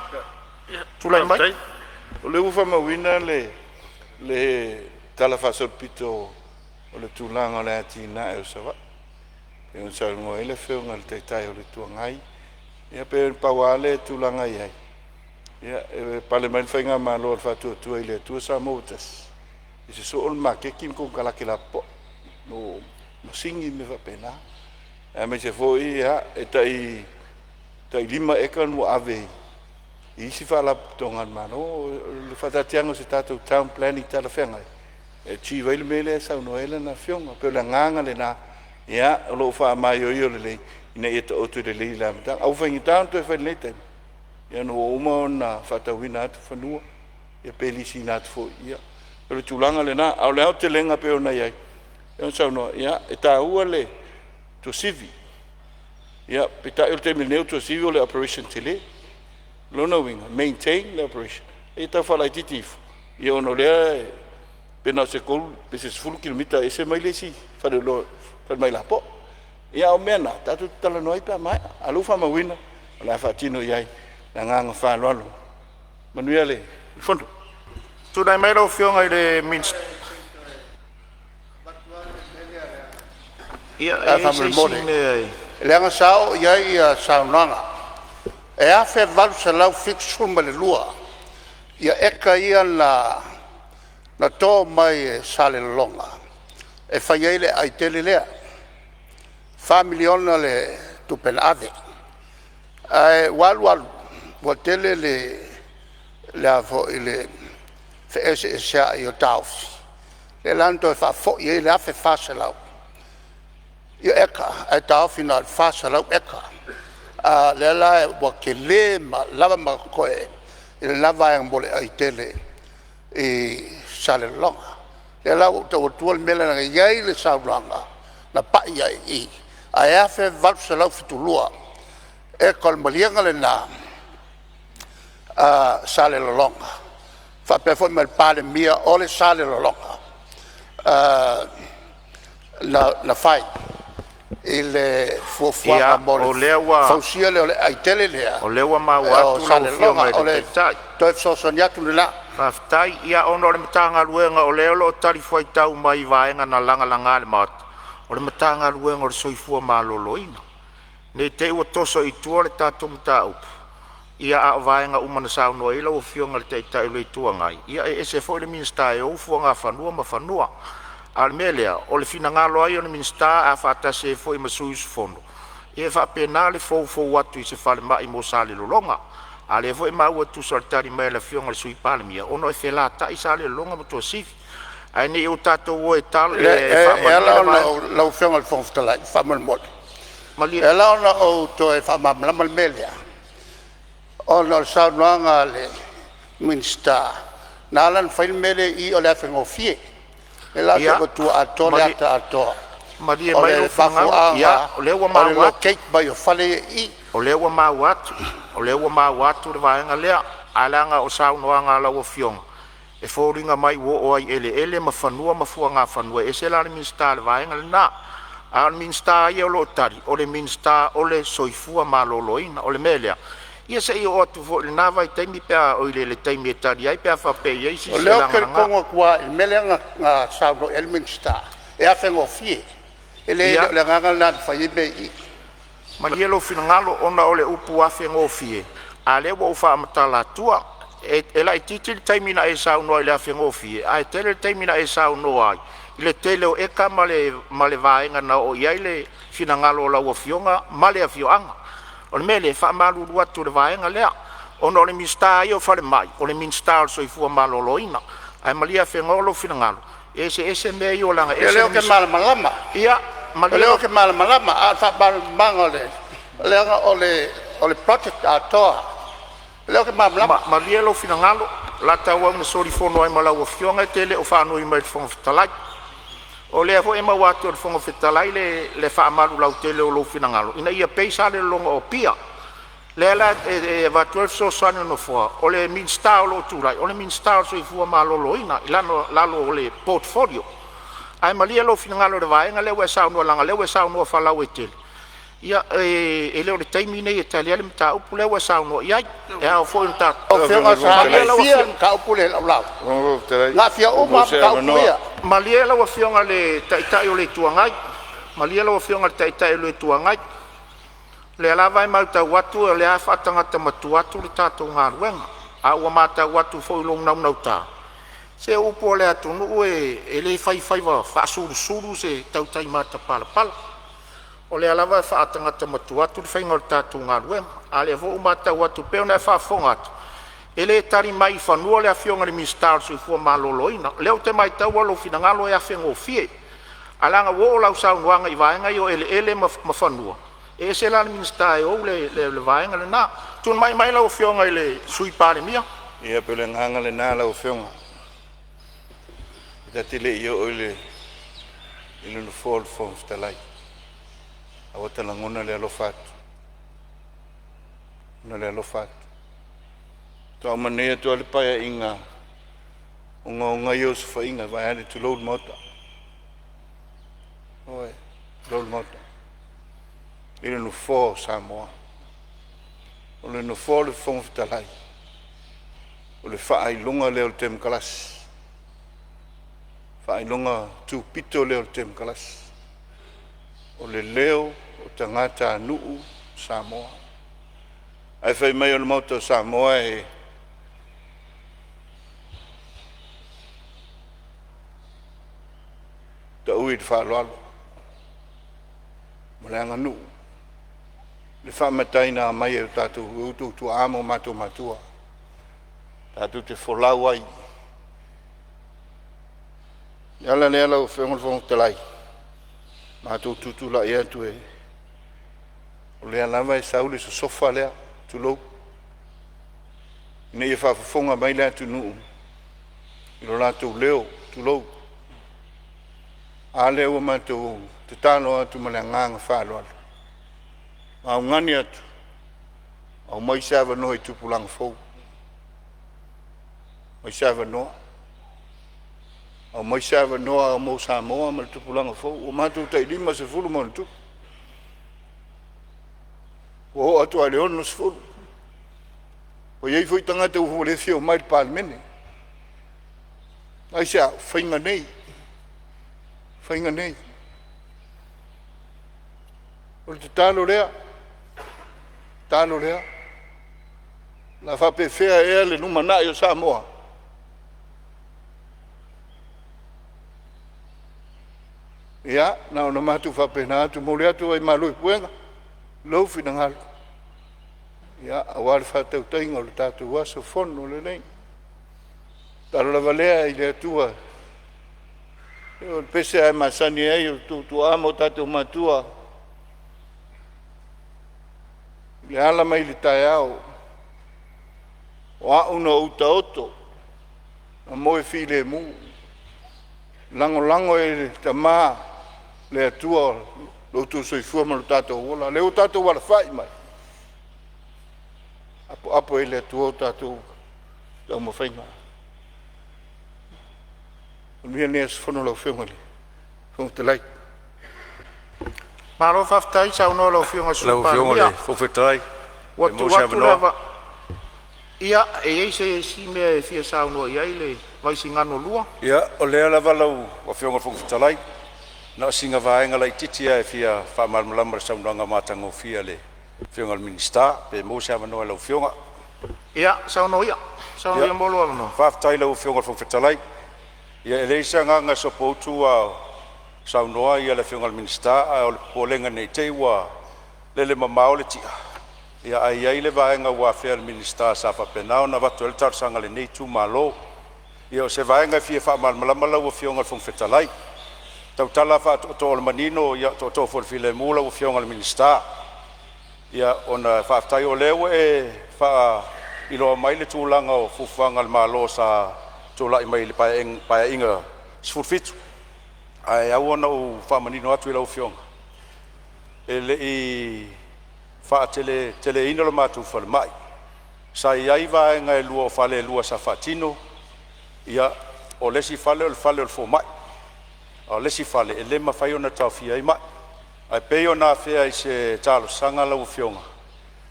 tulai mai. O le ufa mawina le tala whasorpito o le tūlanga o le atina e o sawa. E un saungo e le whionga le teitai o le tuangai. Ia pe pawale tūlanga i ai. Ia e Palemene whainga malo al whatua tua i le tua Samoa. I se so on ma ke kim kong kalaki la po. No singi me va pena e me se foi e tai lima eka no ave i si fala tonga mano le fatatiango se tatu town planning tala fenga e chi vai le mele sa no ele na fionga pe la nganga le na ia lo fa mai o le ina e to to le le la ta au fengi tanto e fa le te ia no uma na fatawina tu fanua e pelisi na fo ia le tulanga le na au le te lenga pe ona ia e so no ia e ta ua le to civi ia pita il te milneu to civi le operation tele lo no wing maintain the operation e ta fala titif ia ono le pena se kol pese full kilometer ese mai le si fa lo fa mai la po ia o mena ta tu tala noi pa mai alu fa ma wina la fa tino ia la nganga fa lo manuele fondo Tu dai mai lau whionga i le minst. Ia, e se sine le anga sao ia saunanga e a fe valu se lau fixu ma le lua ia eka ia na tō mai e sale longa e whai eile ai tele lea 5 miliona le tupen ave e walu wa tele le avo i le fe ese e sea i o tausi le lanto e wha fo i eile a fe fase lau ia eka e tausi na fase lau eka le la wa ke le ma lava ma koe i le lava e mbole ai tele i sale longa le la o tuol mele na iai le saulanga na pa iai i a e afe valu se lau fitulua e kol malianga le na sale longa fa pe foi mal Palemene o le sale longa la fai il fuofuanga mole fausia le ai tele lea o lewa maua tu la whionga i le teitai. Toi sosoniatu le la Whaftai, ia ono le matanga luenga o leo lo tari fwai tau mai vaenga na langa langa le mat. O le matanga luenga o le soifua maloloina. Ne te ua toso i tua le tato mta upu. Ia a vaenga umana sao noa ila o whionga le teitai le tua ngai. Ia e se fo le minsta e ufua ngā whanua ma whanua. Al melea, o le fina ngalo ai o le minsta a whatase e fo i masuisu fono. Ia whapena le fou watu i se whale mai mo sali lolonga. Ale foi mau tu sortari mai la fiong al sui Palemene ono e fela ta isale longa mo to sif ai ni o tato o e tal ela la fiong al fong sta fa mal mod ela ona o to e fa mal mal melia ono sa noanga le minsta nalan fail mele i o la fengo fie ela ko tu ato le ato ma dia mai o fa ya le o ma wa cake by o fale i o le o ma watu o le ua mauatu le vaenga lea alanga o saunoanga la o fiong e fōringa mai wo ai ele ma whanua ma fua ngā whanua e se la le minsta le vaenga le na a le minsta ia o lo tari o le minsta o le soifua maloloina o le melea ia se i o atu fo le na vai taimi pea o le taimi e tari ai pea whape i si O se leo langa ke nga. kongo kua i mele ngā sauno Elminster. E a whengo fie. E le Ia. le nganga nā whai me i. Ma lia lo fina ngalo ona o le upu afe ngofie. A le wa ufa amatala tua. E la i titi le taimina e sauno ai le afe ngofie. A e tele le taimina e sauno ai. I le tele o eka ma le vaenga na o iai le fina ngalo o la ua fionga ma le a fioanga. O le mele wha maluru atu le vaenga lea. Ona o le minsta i o whare mai. O le minsta o soifua maloloina. Ai malia whengolo fina ngalo. Ese mea i o langa. E leo ke malamalama. Ia. O leo ke malamalama. A ta manga le. Leo o le project a toa. Leo ke malamalama. Ma lia lo fina ngalo. La taua una sori fono ai malau o fionga tele o whanau i mai fonga fitalai. O lea fo e mau atu o fonga fitalai le whaamaru Lautele o lo fina ngalo. Ina ia peisa le longa o pia. Le la e va 12 so sani no fua. O le minsta o lo turai. O le minsta o so i fua malolo ina. Ilano lalo o le portfolio. Ai malia lo fina ngalo le vaenga lewe saunua langa. Lewe saunua whalau e tele. Ia e leo le taimi nei e talia le mta upu lewe saunua. Ia e au fo in ta. O whionga sa fia ka upu le lau. Ngā fia uma ka upu ia. Malia lawa fionga le taitai o le tuangai. Malia lawa fionga le taitai o le tuangai. Le alava e mauta watu e le a whatangata matu atu le tātou ngā ruenga. A ua mata watu fo ilong nau nau tā. Se upo o le atunu e le whaiwhaiwa whaasuru se tautai mata pala pala. O le alava e whaatangata matu atu le whainga le tātou ngā ruenga. A le vo umata watu peo na e whaafonga atu. E le tari mai whanua le a fionga le mistar sui fua maloloina. Leo te mai tau alo fina ngalo e a whengo fie. Alanga wo o lau saunuanga i vaenga i o ele ma whanua. E se la minsta e o le vaenga le nā. Tun mai lau fionga i le sui Palemene. Ia pele nganga le nā lau whionga. Ita tile i o le no fall from stalai. Awa tala ngona le alofatu. Ngona le alofatu. Tau manea tu ale paia inga. Unga ios fa inga vai ane tu load mota. Oe, load mota. Ile no fo Samoa. O le no fo le fong fitalai. O le whaai lunga leo le tem kalas. Whaai lunga tu pito leo le tem kalas. O le leo o tangata nuu Samoa. Ai whai mai o le moto Samoa e ta ui te whaaloalo. Moleanga nuu. Le whamataina mai e tātou utu tu amo matua. Tātou te wholau ai. Iala le ala o whengol talai. Mātou tutu la ea tu e. O lea lava e saule so sofa lea tu lou. Ina ia whawhafonga mai lea tu nuu. Ilo lātou leo tu lou. A leo mātou te tāno atu ma lea nganga whaaloalo. Au ngani atu. Au mai sawa noa i tupulanga fau. Mai sawa noa. Au mai sawa noa au mo Samoa ma le tupulanga fau. O mātou tai lima se fulu ma le tupu. O atu a leon no se fulu. O iei foi tangata uhu le fio mai le Palemene. Ai sea, whainga nei. Whainga nei. O te tālo rea. Tālo lea. La whape whea ea le numana i o Samoa. Ia, nao na matu whape na atu mole atu ai malui puenga. Lau whina ngalu. Ia, awari whatau tainga o le tātou waso fono le nei. Taro la valea i le atua. O pese ai masani ai o tu amo tātou matua. Le ala mai le tae au. O a una uta oto. A moe fi le mu. Lango e ta maa. Le atua. Lo tu soi fua ma lo tato wola. Le o tato wala fai mai. Apo e le atua o tato. Tau ma whainga. Unia nea se whono lau whiongale. Whong te lai. Maro whaftai sa uno lau fionga Lau supa. whiongale, whowhetai. Watu watu lava ia e se si me fia sa no ia ile vai singano lua. Ia o lea lava lau o fionga Fonotaga na singa vaenga lai titia e fia fa malmalama sa unanga matango fia le fionga minista pe mo sa no lau fionga. Ia sa no ia. Sa no ia molo no. Fa tai lau fionga Fonotaga. Ia eleisa nga so poutu a sa no ia le fionga minista a o polenga nei te wa lele mamao le tia. Ia ai le vaenga wa fia minista sa fa penao na vatu el tar sanga le nei tu malo. Ia se vaenga fia fa malmalama lau fionga Fonotaga. Tau tala fa to manino ia to for file mula o fionga le minista. Ia ona fa tai o lewe e fa ilo mai le tulanga o fufanga le malo sa tula mai le pa inga sfurfitu. Ai au ona o fa manino atu ila o fionga. Ele I fa tele ino le matu fa mai. Sa ia va nga e lua fa le lua sa fatino. Ia o lesi fale o fo mai. O lesi fale e lema fai ona tawhia I mai. Ai pei ona fea I se talo sanga lau fionga.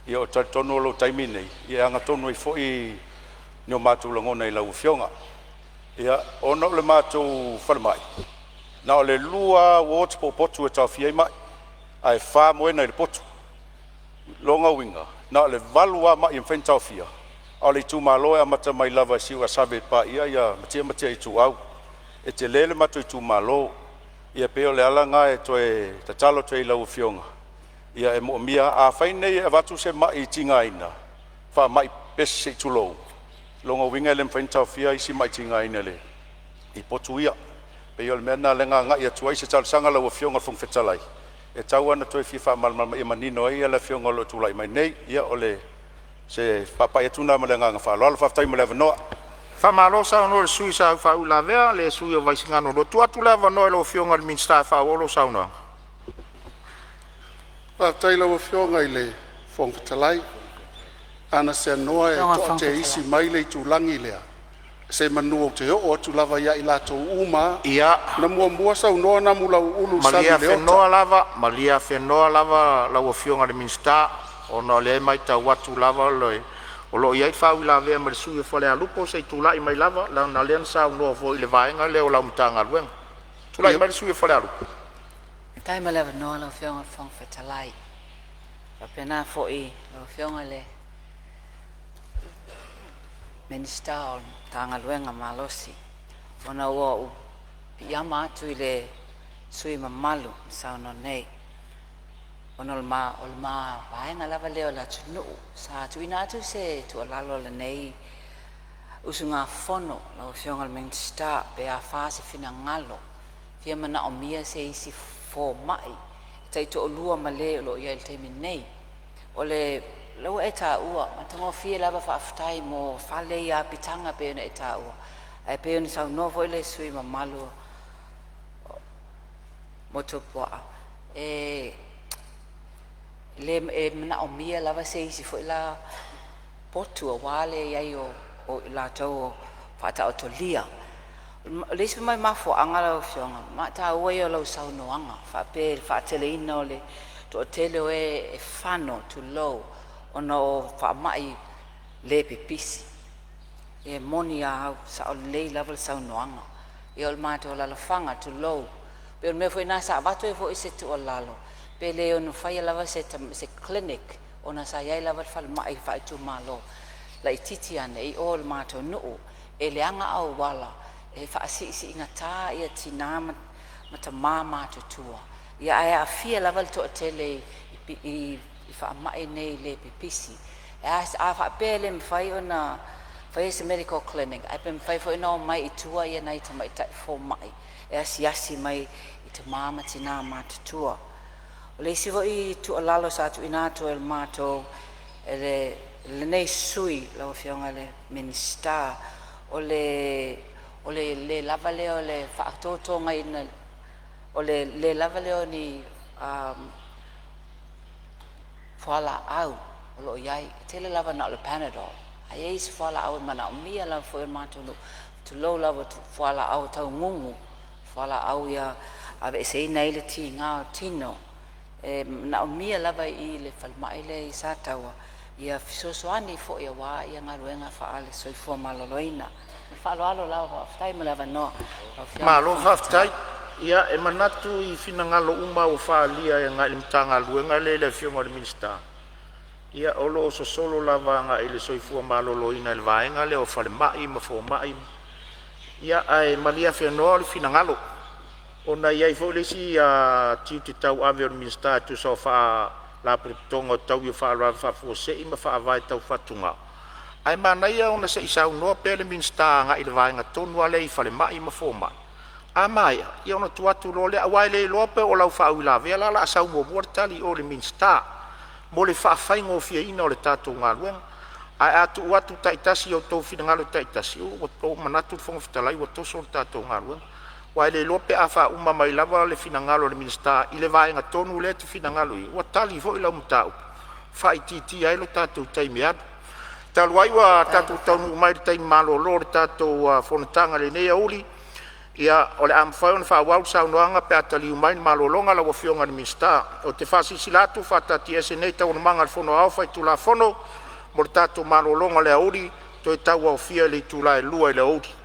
Ia o tonu lau taimi nei. Ia anga tonu I foi ni o mātou langona I lau fionga. Ia ona o le mātou whare mai. Na o le lua wot po potu e tawhia I mai. Ai wha moena I le potu. Longa winga. Na o le valua mai I mwhen tawhia. O le tu maloe a mata mai lava siu a sabe pa ia matia I tu au. E te lele matu I tu malo, ia peo le ala ngā e toe tatalo toi lau fionga. Ia e mo mia a whainei e watu se mai tinga ina, wha mai pese tu lou. Longa winga le mwhaintau fia isi mai tinga ina le. I potu ia, peo le mena le ngā ia tuai se talo sanga lau fionga Fonotaga. E tau ana toi fifa malmalama I manino ia le fionga lo tulai mai nei, ia ole se papai atuna ma le ngā whaalo ala whaftai ma le vanoa. Fa malo sa no sui sa fa ula vea le sui o vai singano lo tua tu lava no lo fionga le minsta fa o lo sa no. Pa tai lo fionga I le Fonotaga. Ana se noa e to te isi mai le tu langi lea. Se manu o te o tu lava ia I lato uma. Ia. Na mua sa no na mula ulu sa le Malia fe noa lava la o fionga le minsta o no le mai ta watu lava lo o lo ia fa ula vea ma sui fo le alupo se tu lai mai lava la na len sa no fo le vaenga le o la mtanga luen. Tu lai mai sui fo le alupo. Tai ma le no lo fionga Fonotaga. Pa pena fo I lo fionga le minsta o tanga luenga malosi. Ona o ia matu I le sui mamalu sa no nei. Ona o ma vaenga lava leo la tunu sa tuina atu se tu alalo le nei usunga fono la fionga le minsta pe a fase fina ngalo fia mana o mia se isi fo mai tai to lua male lo ia il temi nei o le lo eta ua matango fia lava fa aftai mo fale ia pitanga pe na eta ua ai pe ni sa no vo le sui mamalu motopoa le mana o mia lava se isi fo la potu o wale ia o la tau fata o tolia le se mai mafo angala fionga ma ta o yo lo sa no anga fa tele ino le to tele e fano to low ono fa mai le pipisi e monia sa o le level sa no anga e o ma to la fanga to low pe me foi na sa bato e foi se to lalo pe le ono fai lava se clinic ona sa ia lava fa mai fa tu malo la titi ane e all mato no e le anga au wala e fa si ingata ia tina mata mama to tua ia ai fia lava to tele I fa mai nei le pipisi as a fa pele fai ona fai se medical clinic ai pem fai fo no mai tua ia nai ta mai ta fo mai e asi mai te mama tina mata tua le si voi tu alalo sa tu inato el mato le nei sui la fionga le minsta o le lavale o le fa toto ngai na o le lavale o ni fala au lo yai tele lava na le panadol ai is fala au mana mia la fo mato to low lava to fala au tau ngungu fala au ya ave se nei le tinga tino na mia lava I le falmai le sa tawa ia fisosoani fo ia wā ia ngaruenga whaale soifua maloloina. Whaaloalo lau whaftai mo lava noa. Malo haftai ia e manatu I finangalo uma o whaalia e ngai mtanga luenga le fionga le minsta. Ia olo so solo lava nga ele soifua maloloina le vaenga le o whale mai ma fo mai. Ia ai malia whenua le finangalo. Ona iai fo le si tiu te tau ave o le minsta tu so wha la pretonga tau i wha la wha fo se ima wha vai tau whatunga. Ai mana ia ona se isau noa pele minsta nga ile vaenga tonu ale I whale mai ma fo mai. A mai, ia ona tuatu lo le awai le lope o lau wha uila vea la asau mo tali o le minsta. Mo le wha whaingo fia ina o le tātou ngā luenga. Ai atu watu taitasi o tau finangalo taitasi o manatu fonga fitalai o toso o tātou ngā luenga. Wai le lope a wha uma mai lava le finangalo le minsta I le vaenga tonu le te finangalo I. Wa tali fo ila umtau. Wha I titi ai lo tātou taimi adu. Taluai wa tātou taunu umai le taimi malo lo le tātou Fonotaga le nea uli. Ia o le amwhai ona whawau saunoanga pe atali umai ni malolonga la wafionga le minsta. O te whasisilatu whatati ese nei tau manga le fono au whai tula fono. Mo le tātou malolonga le auri. Toi tau au fia le tula e lua le auri.